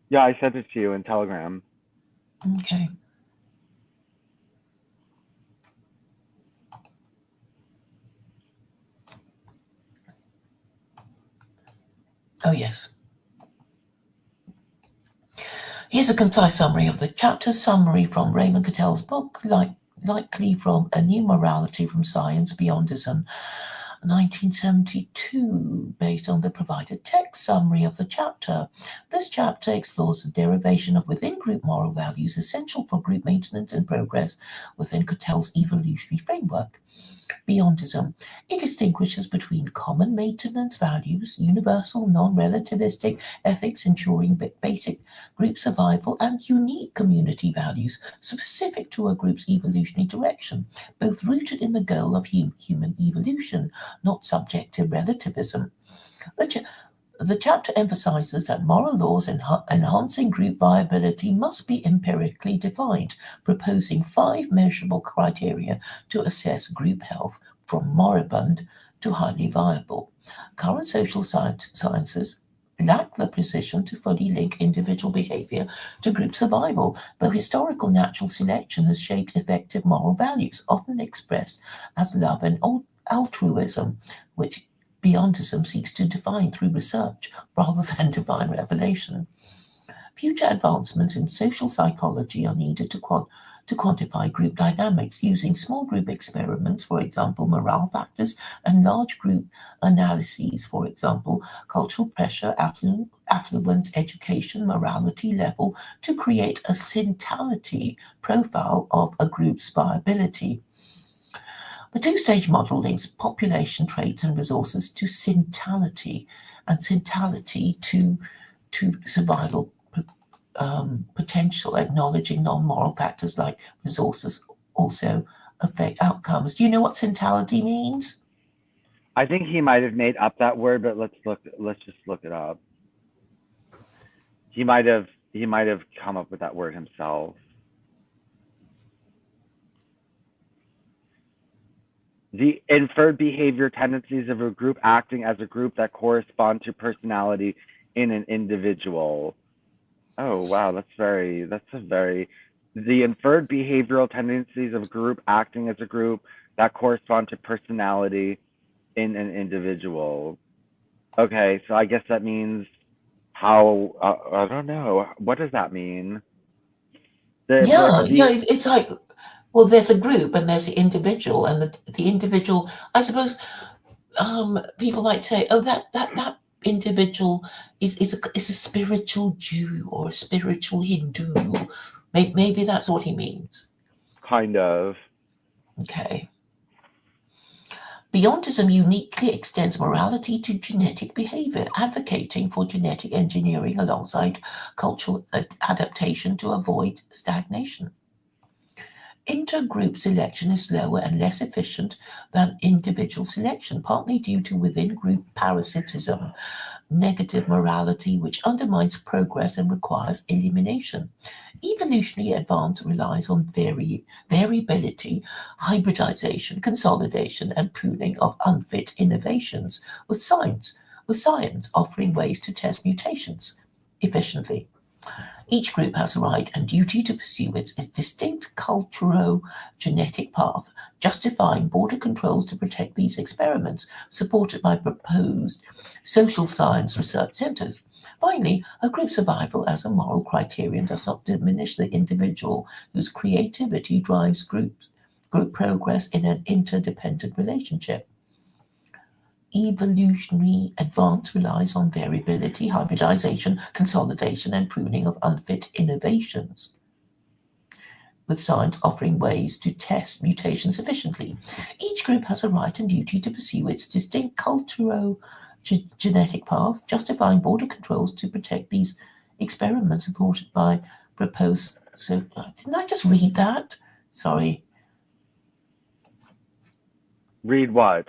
Yeah, I sent it to you in Telegram. Okay. Oh, yes. Here's a concise summary of the chapter summary from Raymond Cattell's book, likely from A New Morality from Science, Beyondism, 1972, based on the provided text summary of the chapter. This chapter explores the derivation of within-group moral values essential for group maintenance and progress within Cattell's evolutionary framework. Beyondism. It distinguishes between common maintenance values, universal non-relativistic ethics ensuring basic group survival, and unique community values specific to a group's evolutionary direction, both rooted in the goal of human evolution, not subjective relativism. The, the chapter emphasizes that moral laws enhancing group viability must be empirically defined, proposing 5 measurable criteria to assess group health from moribund to highly viable. Current social sciences lack the precision to fully link individual behavior to group survival, though historical natural selection has shaped effective moral values, often expressed as love and altruism, which Beyondism seeks to define through research rather than divine revelation. Future advancements in social psychology are needed to quantify group dynamics using small group experiments, for example, morale factors, and large group analyses, for example, cultural pressure, affluence, education, morality level, to create a centality profile of a group's viability. The two-stage model links population traits and resources to centality, and centality to survival potential, acknowledging non-moral factors like resources also affect outcomes. Do you know what centality means? I think he might have made up that word, but let's just look it up. He might have come up with that word himself. The inferred behavior tendencies of a group acting as a group that correspond to personality in an individual. Oh wow, the inferred behavioral tendencies of a group acting as a group that correspond to personality in an individual. Okay, so I guess that means how, I don't know. What does that mean? It's like, well, there's a group and there's the individual, and the individual, I suppose, people might say, oh, that individual is a spiritual Jew or a spiritual Hindu. Maybe that's what he means. Kind of. Okay. Beyondism uniquely extends morality to genetic behavior, advocating for genetic engineering alongside cultural adaptation to avoid stagnation. Intergroup selection is slower and less efficient than individual selection, partly due to within-group parasitism, negative morality, which undermines progress and requires elimination. Evolutionary advance relies on variability, hybridization, consolidation, and pruning of unfit innovations, with science offering ways to test mutations efficiently. Each group has a right and duty to pursue its distinct cultural genetic path, justifying border controls to protect these experiments, supported by proposed social science research centers. Finally, a group survival as a moral criterion does not diminish the individual whose creativity drives group progress in an interdependent relationship. Evolutionary advance relies on variability, hybridization, consolidation, and pruning of unfit innovations, with science offering ways to test mutations efficiently. Each group has a right and duty to pursue its distinct cultural genetic path, justifying border controls to protect these experiments supported by proposed. So, didn't I just read that? Sorry. Read what?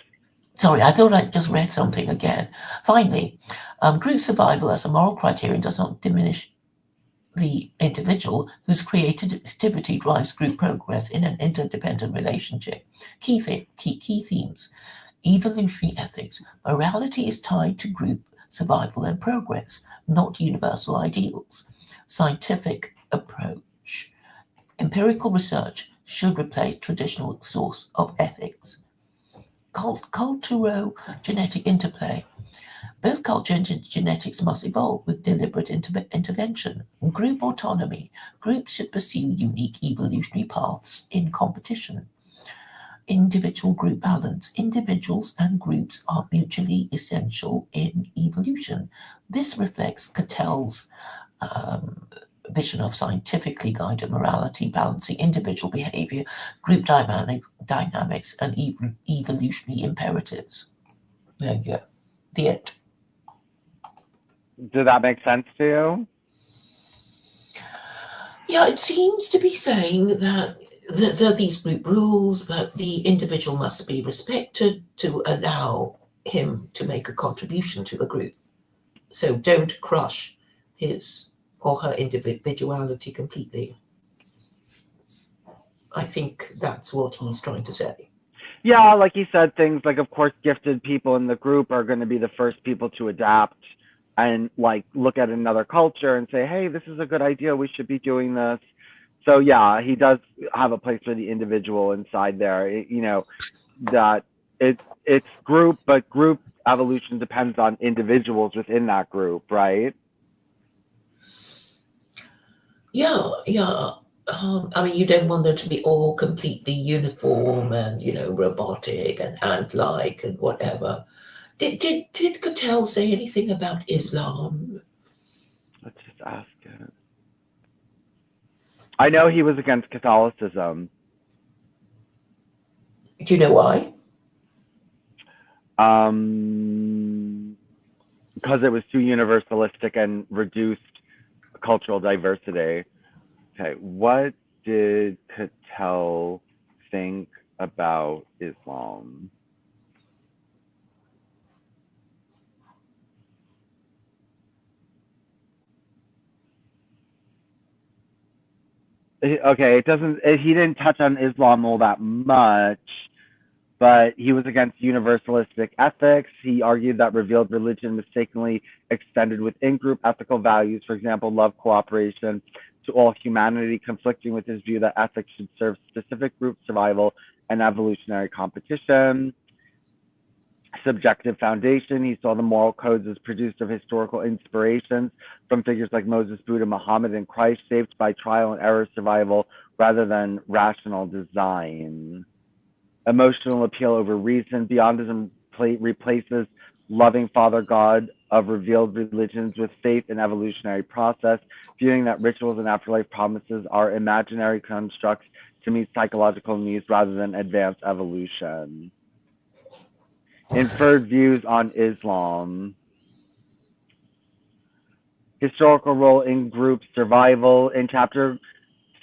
Sorry, I thought I just read something again. Finally, group survival as a moral criterion does not diminish the individual whose creativity drives group progress in an interdependent relationship. Key themes. Evolutionary ethics. Morality is tied to group survival and progress, not universal ideals. scientific approach. Empirical research should replace traditional source of ethics. Culturo-genetic interplay. Both culture and genetics must evolve with deliberate intervention. Group autonomy. Groups should pursue unique evolutionary paths in competition. Individual group balance. Individuals and groups are mutually essential in evolution. This reflects Cattell's vision of scientifically guided morality, balancing individual behavior, group dynamics, and evolutionary imperatives. There you go. The end. Did that make sense to you? Yeah, it seems to be saying that there are these group rules, but the individual must be respected to allow him to make a contribution to the group. So don't crush his or her individuality completely. I think that's what he's trying to say. Yeah, like he said, things like, of course, gifted people in the group are going to be the first people to adapt and like look at another culture and say, hey, this is a good idea, we should be doing this. So yeah, he does have a place for the individual inside there. That it's group, but group evolution depends on individuals within that group, right? Yeah. I mean, you don't want them to be all completely uniform and, robotic and ant-like and whatever. Did Cattell say anything about Islam? Let's just ask it. I know he was against Catholicism. Do you know why? Because it was too universalistic and reduced cultural diversity. Okay, what did Cattell think about Islam? Okay, he didn't touch on Islam all that much, but he was against universalistic ethics. He argued that revealed religion mistakenly extended within group ethical values, for example, love, cooperation, to all humanity, conflicting with his view that ethics should serve specific group survival and evolutionary competition. Subjective foundation. He saw the moral codes as produced of historical inspirations from figures like Moses, Buddha, Muhammad, and Christ, shaped by trial and error survival rather than rational design. Emotional appeal over reason. Beyondism replaces loving Father God of revealed religions with faith in evolutionary process, viewing that rituals and afterlife promises are imaginary constructs to meet psychological needs rather than advance evolution. Inferred views on Islam. Historical role in group survival. In chapter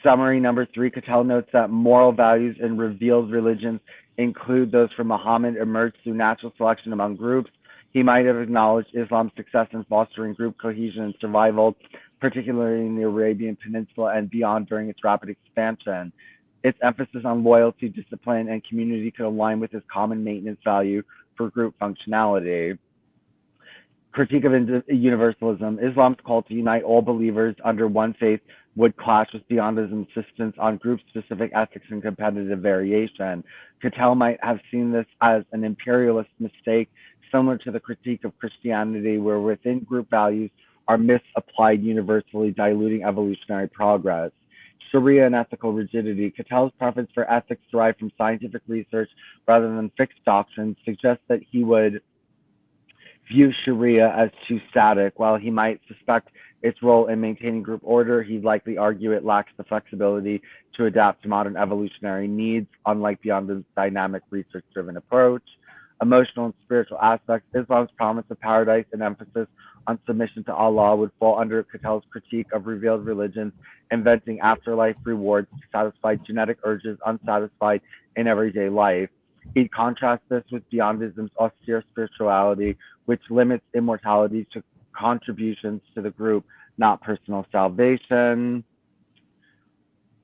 summary number 3, Cattell notes that moral values in revealed religions include those from Muhammad emerged through natural selection among groups. He might have acknowledged Islam's success in fostering group cohesion and survival, particularly in the Arabian Peninsula and beyond during its rapid expansion. Its emphasis on loyalty, discipline, and community could align with his common maintenance value for group functionality. Critique of universalism. Islam's call to unite all believers under one faith would clash with Beyondism's insistence on group-specific ethics and competitive variation. Cattell might have seen this as an imperialist mistake, similar to the critique of Christianity, where within group values are misapplied universally, diluting evolutionary progress. Sharia and ethical rigidity. Cattell's preference for ethics derived from scientific research rather than fixed doctrines suggests that he would view Sharia as too static. While he might suspect its role in maintaining group order, he'd likely argue it lacks the flexibility to adapt to modern evolutionary needs, unlike Beyondism's dynamic research-driven approach. Emotional and spiritual aspects. Islam's promise of paradise and emphasis on submission to Allah would fall under Cattell's critique of revealed religions, inventing afterlife rewards to satisfy genetic urges unsatisfied in everyday life. He'd contrast this with Beyondism's austere spirituality, which limits immortality to contributions to the group, not personal salvation.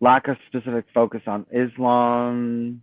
Lack of specific focus on Islam.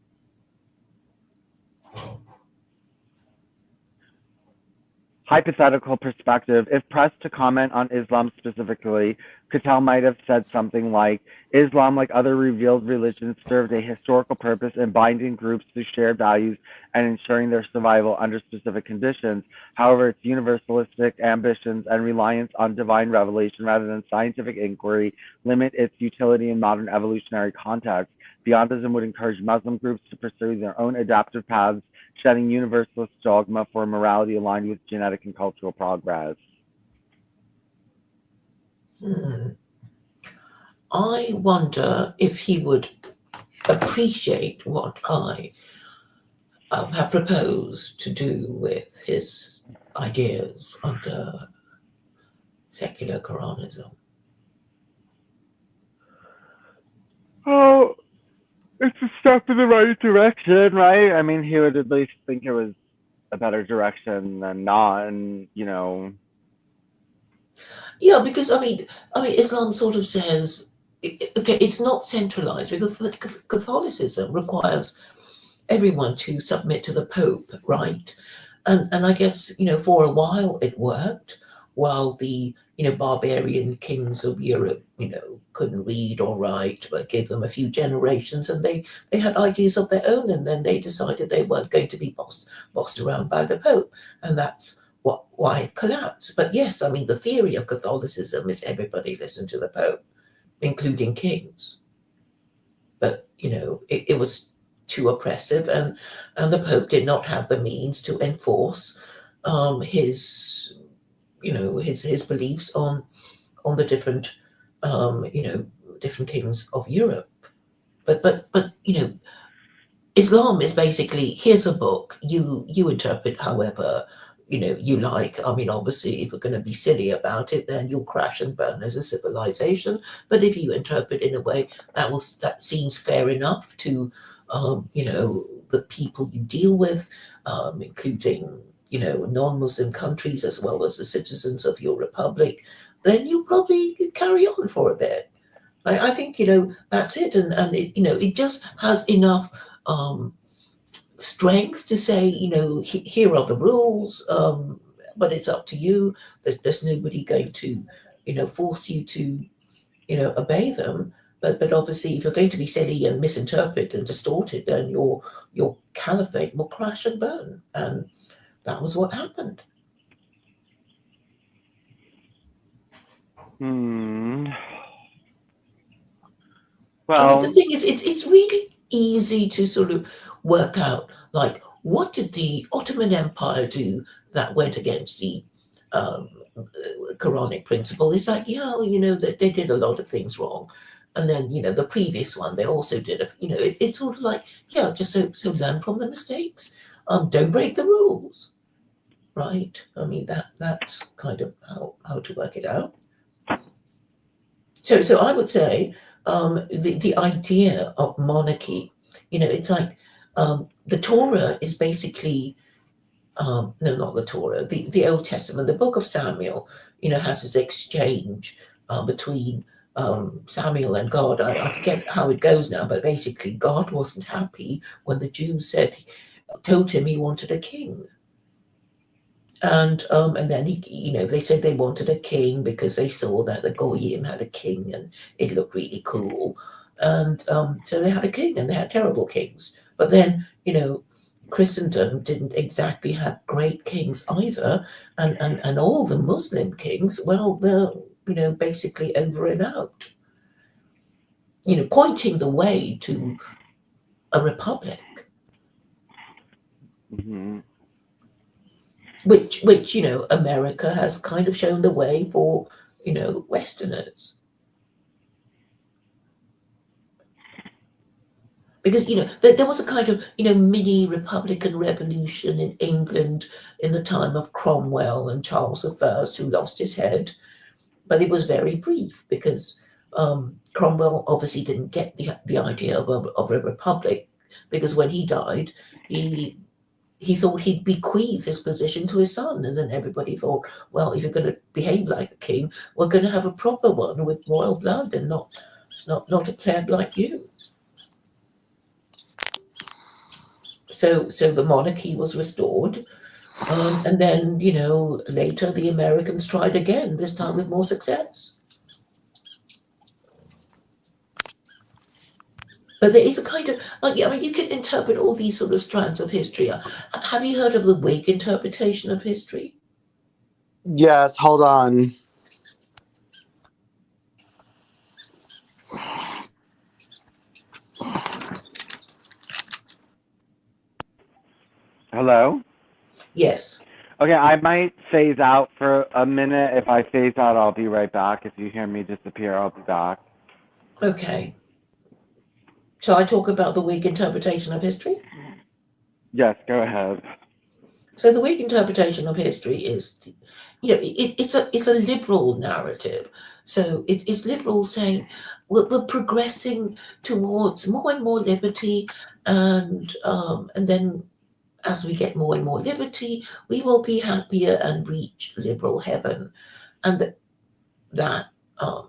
Hypothetical perspective. If pressed to comment on Islam specifically, Cattell might have said something like, Islam, like other revealed religions, served a historical purpose in binding groups to shared values and ensuring their survival under specific conditions. However, its universalistic ambitions and reliance on divine revelation rather than scientific inquiry limit its utility in modern evolutionary context. Beyondism would encourage Muslim groups to pursue their own adaptive paths, shedding universalist dogma for a morality aligned with genetic and cultural progress. I wonder if he would appreciate what I have proposed to do with his ideas under secular Quranism. Oh, it's a step in the right direction, right? I mean, he would at least think it was a better direction than not, and Yeah, because I mean, Islam sort of says, okay, it's not centralized because Catholicism requires everyone to submit to the Pope, right? And I guess for a while it worked, while the barbarian kings of Europe couldn't read or write, but gave them a few generations, and they had ideas of their own, and then they decided they weren't going to be bossed around by the Pope, and that's why it collapsed. But yes, I mean the theory of Catholicism is everybody listen to the Pope, including kings. But it was too oppressive, and the Pope did not have the means to enforce his his beliefs on the different different kings of Europe. But Islam is basically, here's a book, you interpret however you like. I mean, obviously, if we're going to be silly about it, then you'll crash and burn as a civilization. But if you interpret in a way that seems fair enough to the people you deal with, including non-Muslim countries as well as the citizens of your republic, then you'll probably carry on for a bit. I think that's it, and it it just has enough strength to say here are the rules, but it's up to you. There's nobody going to force you to obey them. But obviously, if you're going to be silly and misinterpret and distort it, then your caliphate will crash and burn, and that was what happened. Well, I mean, the thing is, it's really easy to sort of work out, like, what did the Ottoman Empire do that went against the Quranic principle? It's like, that they did a lot of things wrong. And then, the previous one, they also did, it's sort of like, yeah, just so learn from the mistakes. Don't break the rules, right? I mean, that's kind of how to work it out. So I would say the idea of monarchy, it's like the Torah is basically, no, not the Torah, the Old Testament, the book of Samuel, has this exchange between Samuel and God. I forget how it goes now, but basically God wasn't happy when the Jews told him he wanted a king. And then they said they wanted a king because they saw that the Goyim had a king and it looked really cool. And so they had a king, and they had terrible kings. But then, Christendom didn't exactly have great kings either. And all the Muslim kings, well, they're, basically over and out, pointing the way to a republic. Mm-hmm. Which America has kind of shown the way for Westerners, because there was a kind of mini Republican revolution in England in the time of Cromwell and Charles I, who lost his head, but it was very brief because Cromwell obviously didn't get the idea of a republic, because when he died, he thought he'd bequeath his position to his son. And then everybody thought, well, if you're going to behave like a king, we're going to have a proper one with royal blood and not a pleb like you. So the monarchy was restored. And then, later the Americans tried again, this time with more success. But there is a kind of, like, I mean, you can interpret all these sort of strands of history. Have you heard of the Whig interpretation of history? Yes, hold on. Hello? Yes. Okay, I might phase out for a minute. If I phase out, I'll be right back. If you hear me disappear, I'll be back. Okay. Shall I talk about the Whig interpretation of history? Yes, go ahead. So the Whig interpretation of history is, it's a liberal narrative. So it's liberal saying we're progressing towards more and more liberty, and then as we get more and more liberty, we will be happier and reach liberal heaven, and that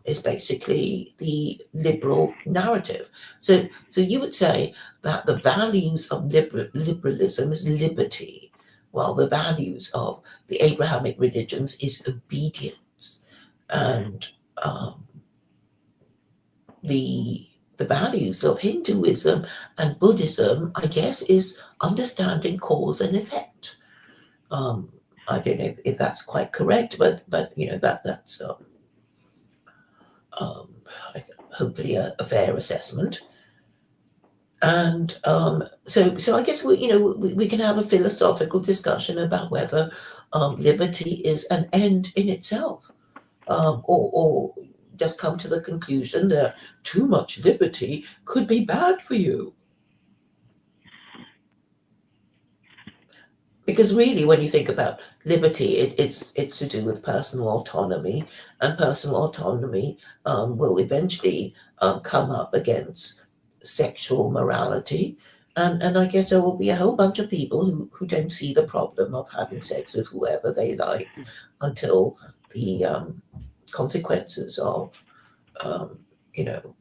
is basically the liberal narrative. So you would say that the values of liberalism is liberty, while the values of the Abrahamic religions is obedience, and um, the values of Hinduism and Buddhism, I guess, is understanding cause and effect. Um, I don't know if that's quite correct, but that's um, hopefully a fair assessment. And so I guess we can have a philosophical discussion about whether liberty is an end in itself, or just come to the conclusion that too much liberty could be bad for you. Because really, when you think about liberty, it's to do with personal autonomy, and personal autonomy will eventually come up against sexual morality, and I guess there will be a whole bunch of people who don't see the problem of having sex with whoever they like until the consequences of um, you know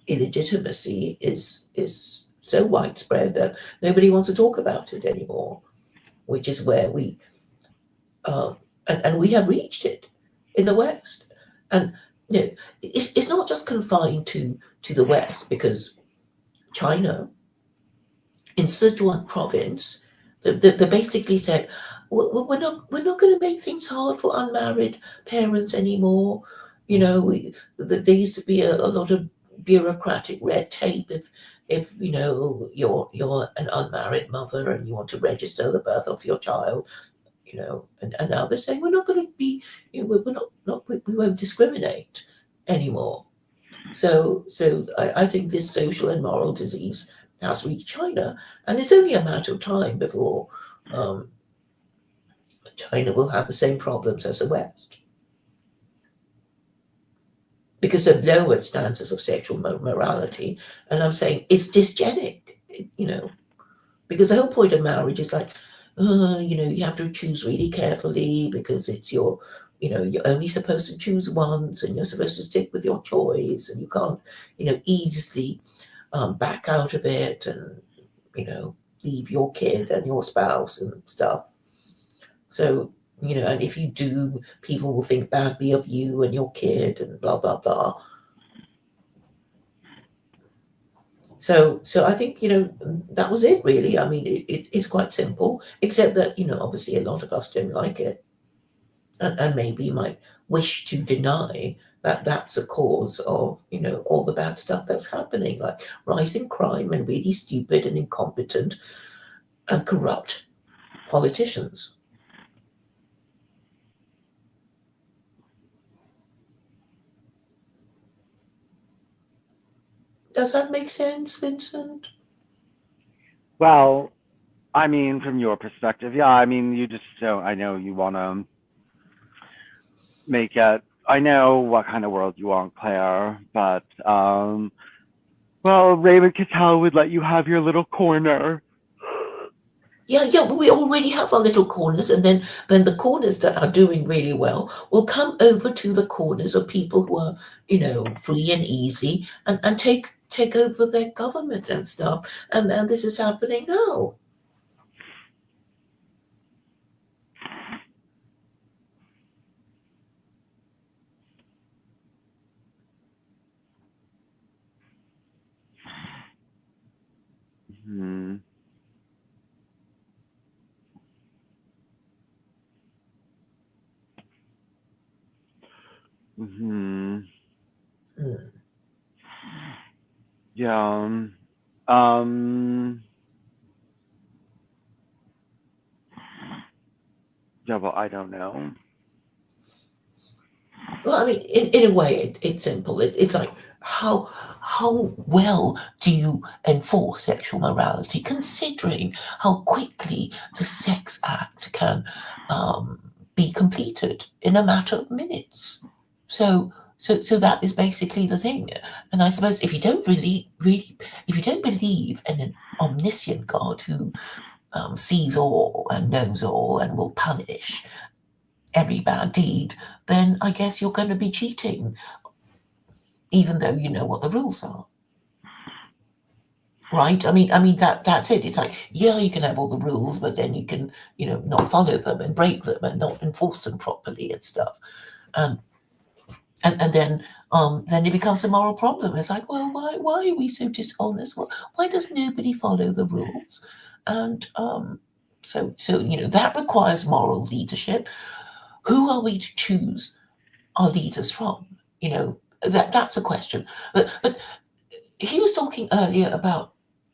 illegitimacy is so widespread that nobody wants to talk about it anymore, which is where uh, and we have reached it in the West. And it's not just confined to the West, because China, in Sichuan province, they basically said, we're not going to make things hard for unmarried parents anymore. There used to be a lot of bureaucratic red tape if you're an unmarried mother and you want to register the birth of your child. And now they're saying we're not going to be, we're not we won't discriminate anymore. So I think this social and moral disease has reached China, and it's only a matter of time before um, China will have the same problems as the West, because of lowered standards of sexual morality. And I'm saying it's dysgenic, because the whole point of marriage is like, you have to choose really carefully, because it's you're only supposed to choose once, and you're supposed to stick with your choice, and you can't, easily back out of it, and leave your kid and your spouse and stuff. So and if you do, people will think badly of you and your kid and blah blah blah. So I think that was it really. I mean, it's quite simple, except that obviously a lot of us don't like it, and maybe might wish to deny that that's a cause of all the bad stuff that's happening, like rising crime and really stupid and incompetent and corrupt politicians. Does that make sense, Vincent? Well, I mean, from your perspective, yeah, I mean, you just don't, I know you want to make it, I know what kind of world you want, Claire, but, well, Raymond Cattell would let you have your little corner. Yeah, but we already have our little corners, and then the corners that are doing really well will come over to the corners of people who are, free and easy, and take over their government and stuff. And this is happening now. Hmm. Hmm. Yeah. Um. Yeah. Well, I don't know. Well, I mean, in a way, it's simple. It's like how well do you enforce sexual morality, considering how quickly the sex act can be completed in a matter of minutes. So that is basically the thing. And I suppose if you don't really, if you don't believe in an omniscient God who sees all and knows all and will punish every bad deed, then I guess you're going to be cheating, even though you know what the rules are. Right? I mean that's it. It's like, yeah, you can have all the rules, but then you can, not follow them and break them and not enforce them properly and stuff. And then it becomes a moral problem. It's like, well, why are we so dishonest? Why does nobody follow the rules? And so that requires moral leadership. Who are we to choose our leaders from? That's a question. But he was talking earlier about,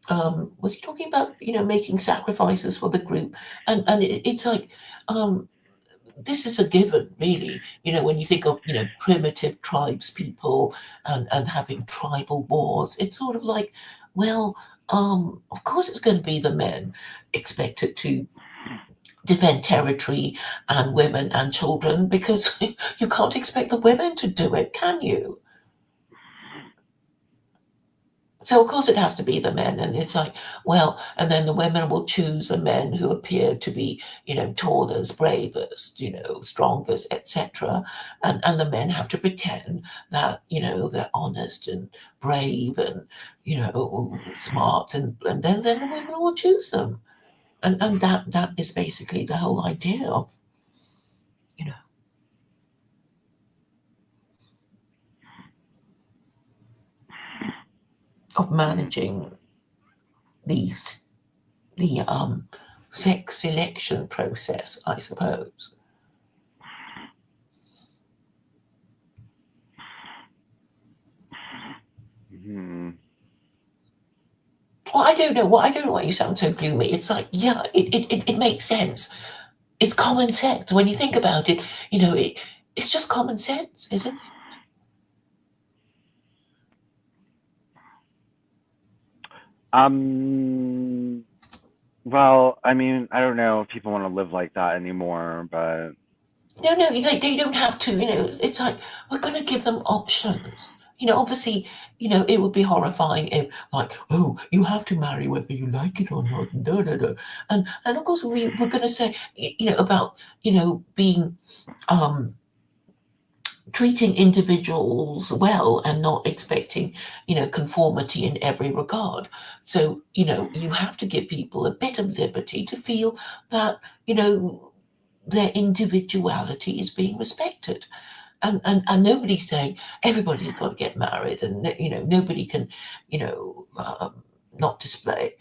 was he talking about making sacrifices for the group? And it's like, this is a given, really. When you think of primitive tribes people and having tribal wars, it's sort of like, well, of course it's going to be the men expected to defend territory and women and children, because you can't expect the women to do it, can you? So of course it has to be the men, and it's like, well, and then the women will choose the men who appear to be, tallest, bravest, strongest, etc. And the men have to pretend that, they're honest and brave and, smart, and then the women will choose them. And that is basically the whole idea of, you know, of managing these the sex selection process, I suppose. Hmm. Well, I don't know. I don't know why you sound so gloomy. It's like, yeah, it makes sense. It's common sense when you think about it. It's just common sense, isn't it? Um. Well, I mean, I don't know if people want to live like that anymore, but No, they don't have to. It's like, we're going to give them options. Obviously, it would be horrifying if, like, oh, you have to marry whether you like it or not. Da, da, da. And of course, we're going to say, about, being, um, treating individuals well and not expecting, conformity in every regard. So, you have to give people a bit of liberty to feel that, their individuality is being respected. And nobody's saying everybody's got to get married, and nobody can, not display.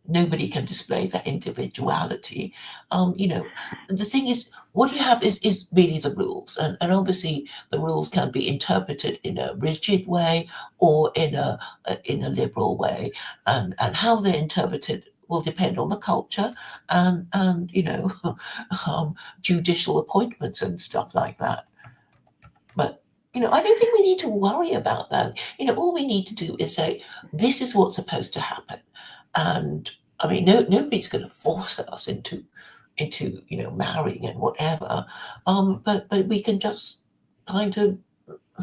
Nobody can display that individuality. The thing is, what you have is really the rules, and obviously the rules can be interpreted in a rigid way or in a liberal way, and how they're interpreted will depend on the culture and judicial appointments and stuff like that. But I don't think we need to worry about that. All we need to do is say, this is what's supposed to happen. And I mean, nobody's going to force us into marrying and whatever. But we can just kind of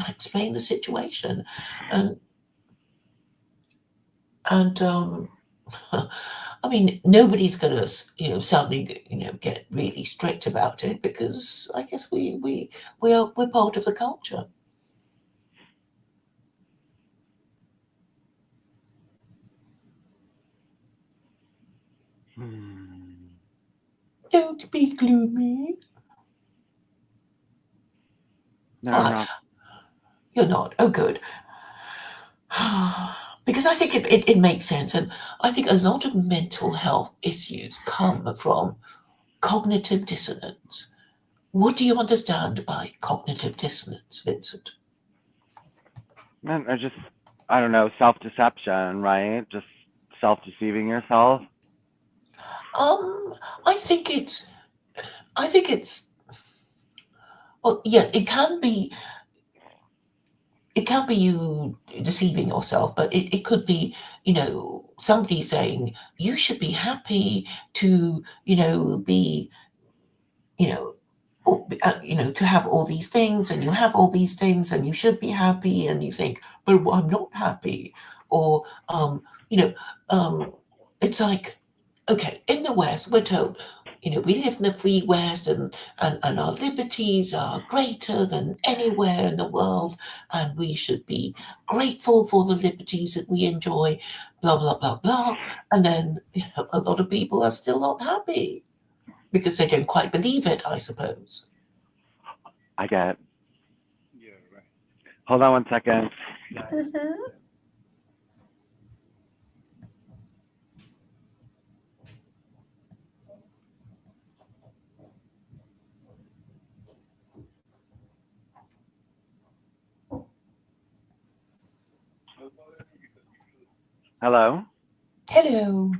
explain the situation, and and I mean, nobody's going to suddenly get really strict about it, because I guess we're part of the culture. hmm. Don't be gloomy. No, I'm Oh, not. you're not. Oh, good. Because I think it makes sense. And I think a lot of mental health issues come from cognitive dissonance. What do you understand by cognitive dissonance, Vincent? I don't know, self-deception, right? Just self-deceiving yourself. I think it's well, yeah, it can be you deceiving yourself, but it could be, somebody saying you should be happy to, be, you know, to have all these things, and you have all these things, and you should be happy, and you think, but I'm not happy, or you know, it's like, okay, in the West, we're told, we live in the free West, and our liberties are greater than anywhere in the world, and we should be grateful for the liberties that we enjoy, blah, blah, blah, blah. And then, a lot of people are still not happy because they don't quite believe it, I suppose. I get it. Hold on one second. Hello? Hello.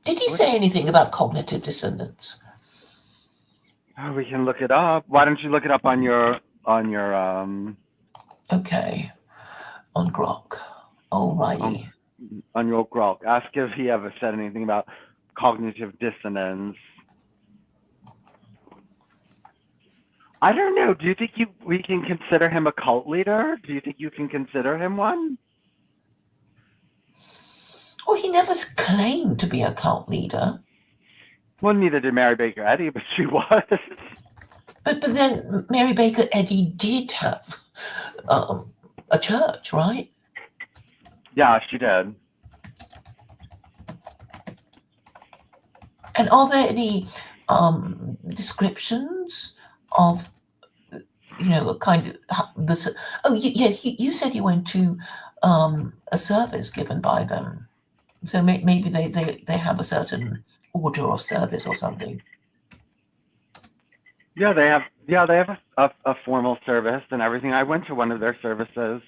Did he say anything about cognitive dissonance? We can look it up. Why don't you look it up on your Okay. On Grok. Alrighty. on your Grok. Ask if he ever said anything about cognitive dissonance. I don't know. Do you think we can consider him a cult leader? Do you think you can consider him one? Well, he never claimed to be a cult leader. Well, neither did Mary Baker Eddy, but she was. But then Mary Baker Eddy did have a church, right? Yeah, she did. And are there any descriptions of, a kind of this? Oh, yes, you said you went to a service given by them, so maybe they have a certain order of service or something. Yeah, they have a formal service and everything. I went to one of their services.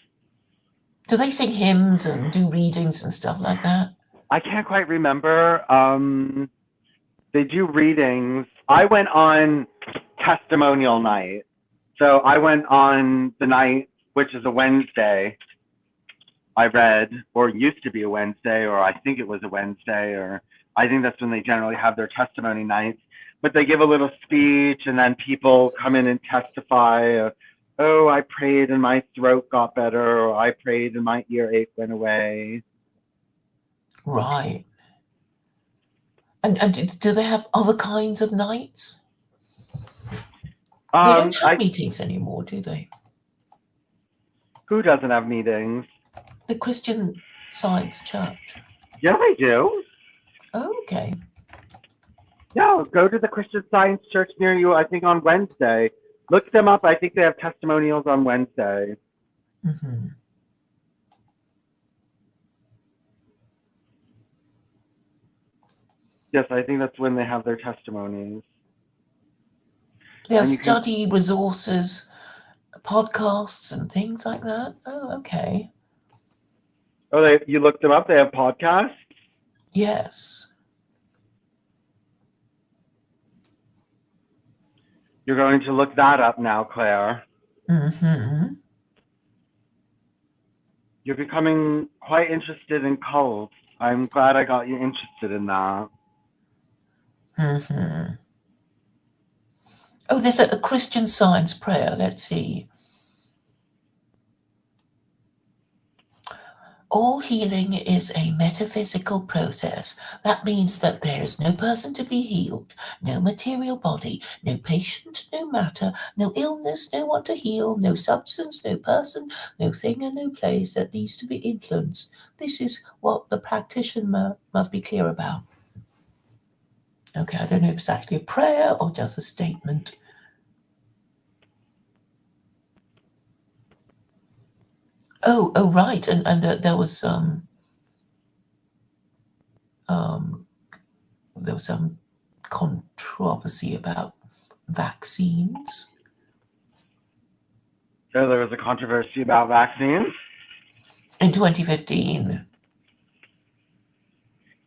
Do they sing hymns and do readings and stuff like that? I can't quite remember. They do readings. I went on testimonial night. So I went on the night, which is a Wednesday. I read, or used to be a Wednesday, or I think it was a Wednesday, or I think that's when they generally have their testimony nights. But they give a little speech, and then people come in and testify. Oh, I prayed and my throat got better, or I prayed and my earache went away. Right. And do they have other kinds of nights? They don't have meetings anymore, do they? Who doesn't have meetings? The Christian Science Church. Yeah, they do. Oh, okay. Yeah, go to the Christian Science Church near you, I think on Wednesday. Look them up. I think they have testimonials on Wednesday. Mm-hmm. Yes, I think that's when they have their testimonies. They have study resources, podcasts, and things like that. Oh, okay. Oh, you looked them up? They have podcasts? Yes. You're going to look that up now, Claire. Mm-hmm. You're becoming quite interested in cults. I'm glad I got you interested in that. Mm-hmm. Oh, there's a Christian Science prayer. Let's see. All healing is a metaphysical process. That means that there is no person to be healed, no material body, no patient, no matter, no illness, no one to heal, no substance, no person, no thing, and no place that needs to be influenced. This is what the practitioner must be clear about. Okay, I don't know if it's actually a prayer or just a statement. Oh, right, and there was there was some controversy about vaccines. So there was a controversy about vaccines? In 2015.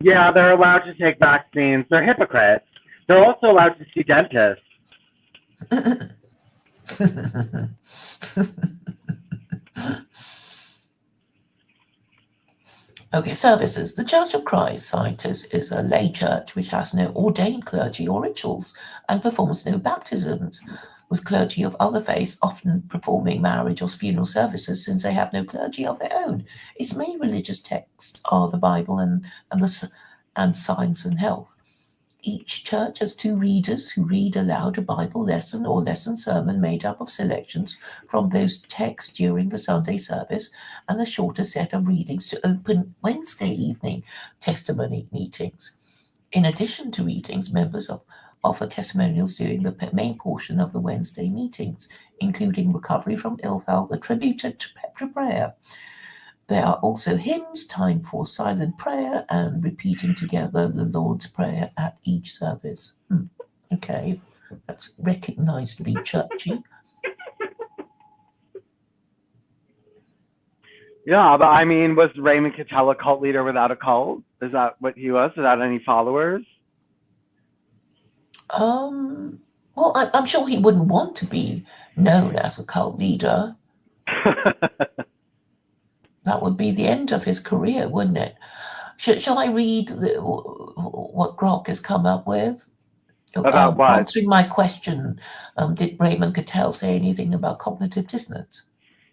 Yeah, they're allowed to take vaccines. They're hypocrites. They're also allowed to see dentists. Okay, services. The Church of Christ, Citus, is a lay church which has no ordained clergy or rituals and performs no baptisms, with clergy of other faiths often performing marriage or funeral services since they have no clergy of their own. Its main religious texts are the Bible and Science and Health. Each church has two readers who read aloud a Bible lesson or lesson sermon made up of selections from those texts during the Sunday service and a shorter set of readings to open Wednesday evening testimony meetings. In addition to readings, members offer testimonials during the main portion of the Wednesday meetings, including recovery from ill health attributed to prayer. There are also hymns, time for silent prayer, and repeating together the Lord's Prayer at each service. Okay, that's recognizably churchy. Yeah, but I mean, was Raymond Cattell a cult leader without a cult? Is that what he was, without any followers? Well, I'm sure he wouldn't want to be known as a cult leader. That would be the end of his career, wouldn't it? Shall I read what Grok has come up with? About what? Answering my question, did Raymond Cattell say anything about cognitive dissonance?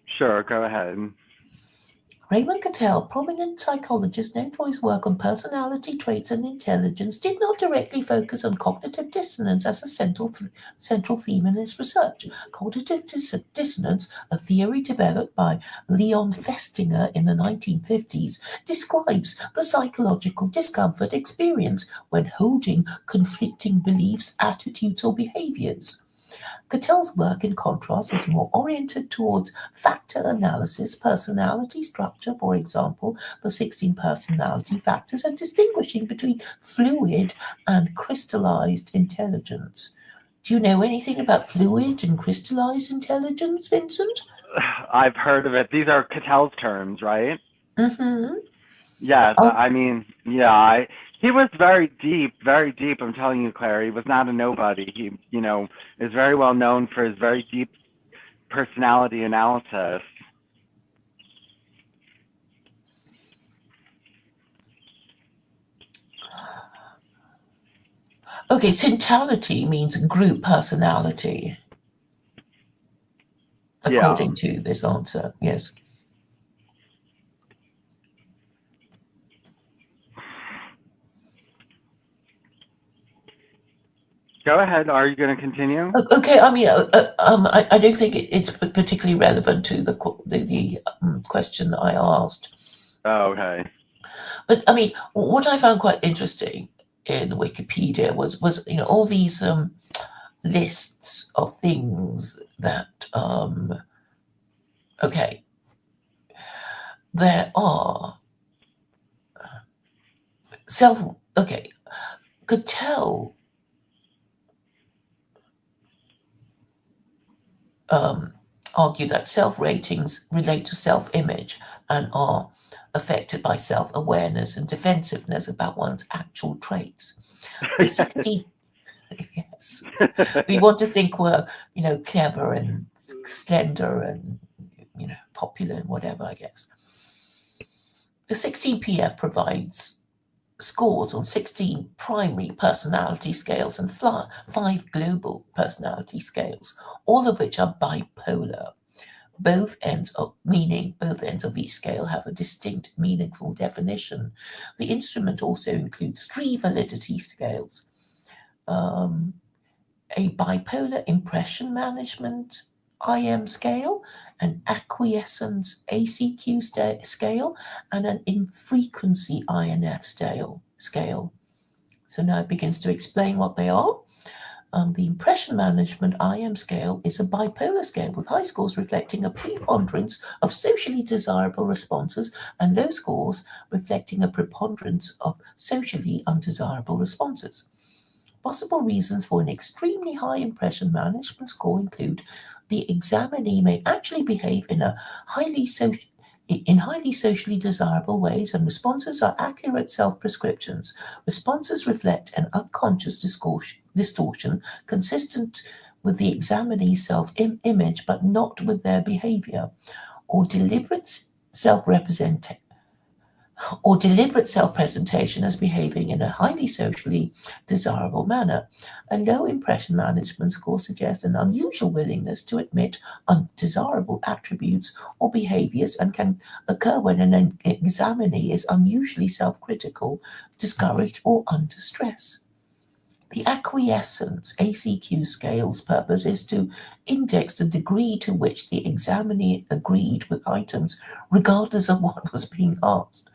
Sure, go ahead. Raymond Cattell, prominent psychologist known for his work on personality traits and intelligence, did not directly focus on cognitive dissonance as a central theme in his research. Cognitive dissonance, a theory developed by Leon Festinger in the 1950s, describes the psychological discomfort experienced when holding conflicting beliefs, attitudes, or behaviors. Cattell's work, in contrast, was more oriented towards factor analysis, personality structure, for example, the 16 personality factors, and distinguishing between fluid and crystallized intelligence. Do you know anything about fluid and crystallized intelligence, Vincent? I've heard of it. These are Cattell's terms, right? Mm-hmm. Yes, I mean, yeah, he was very deep, I'm telling you, Claire. He was not a nobody. He, is very well known for his very deep personality analysis. Okay, centrality means group personality, according to this answer, yes. Go ahead. Are you going to continue? Okay. I mean, I don't think it's particularly relevant to the question I asked. Oh, okay. But I mean, what I found quite interesting in Wikipedia was all these lists of things that okay, there are Cattell argue that self-ratings relate to self-image and are affected by self-awareness and defensiveness about one's actual traits. The 16, yes, we want to think we're clever and slender and popular and whatever, I guess. The 16PF provides scores on 16 primary personality scales and 5 global personality scales, all of which are bipolar. Both ends of each scale have a distinct, meaningful definition. The instrument also includes 3 validity scales, a bipolar impression management IM scale, an acquiescence ACQ scale, and an infrequency INF scale. So now it begins to explain what they are. The impression management IM scale is a bipolar scale with high scores reflecting a preponderance of socially desirable responses and low scores reflecting a preponderance of socially undesirable responses. Possible reasons for an extremely high impression management score include the examinee may actually behave in highly socially desirable ways, and responses are accurate self-prescriptions. Responses reflect an unconscious distortion consistent with the examinee's self-image but not with their behavior, or deliberate self-presentation as behaving in a highly socially desirable manner. A low impression management score suggests an unusual willingness to admit undesirable attributes or behaviors and can occur when an examinee is unusually self-critical, discouraged, or under stress. The acquiescence ACQ scale's purpose is to index the degree to which the examinee agreed with items regardless of what was being asked.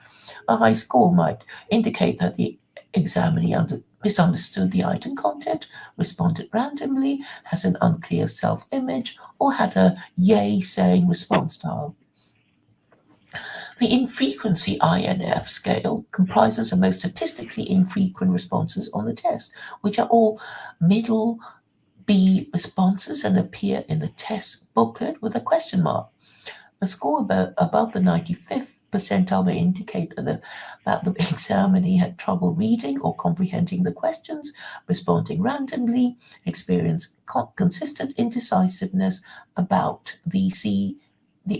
A high score might indicate that the examinee misunderstood the item content, responded randomly, has an unclear self-image, or had a yay-saying response style. The infrequency INF scale comprises the most statistically infrequent responses on the test, which are all middle B responses and appear in the test booklet with a question mark. A score above the 95th percentile may indicate that the examinee had trouble reading or comprehending the questions, responding randomly, experienced consistent indecisiveness about the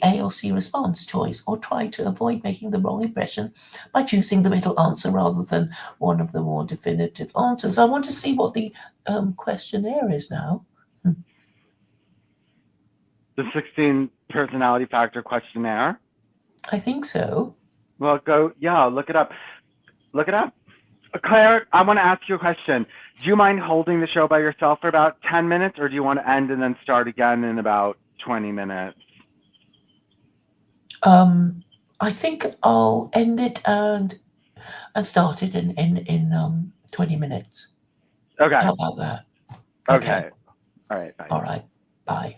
A or C response choice, or tried to avoid making the wrong impression by choosing the middle answer rather than one of the more definitive answers. I want to see what the questionnaire is now. The 16 personality factor questionnaire. I think so. Well, look it up. Look it up. Claire, I want to ask you a question. Do you mind holding the show by yourself for about 10 minutes, or do you want to end and then start again in about 20 minutes? I think I'll end it and start it in 20 minutes. Okay. How about that? Okay. All right. Bye. All right. Bye.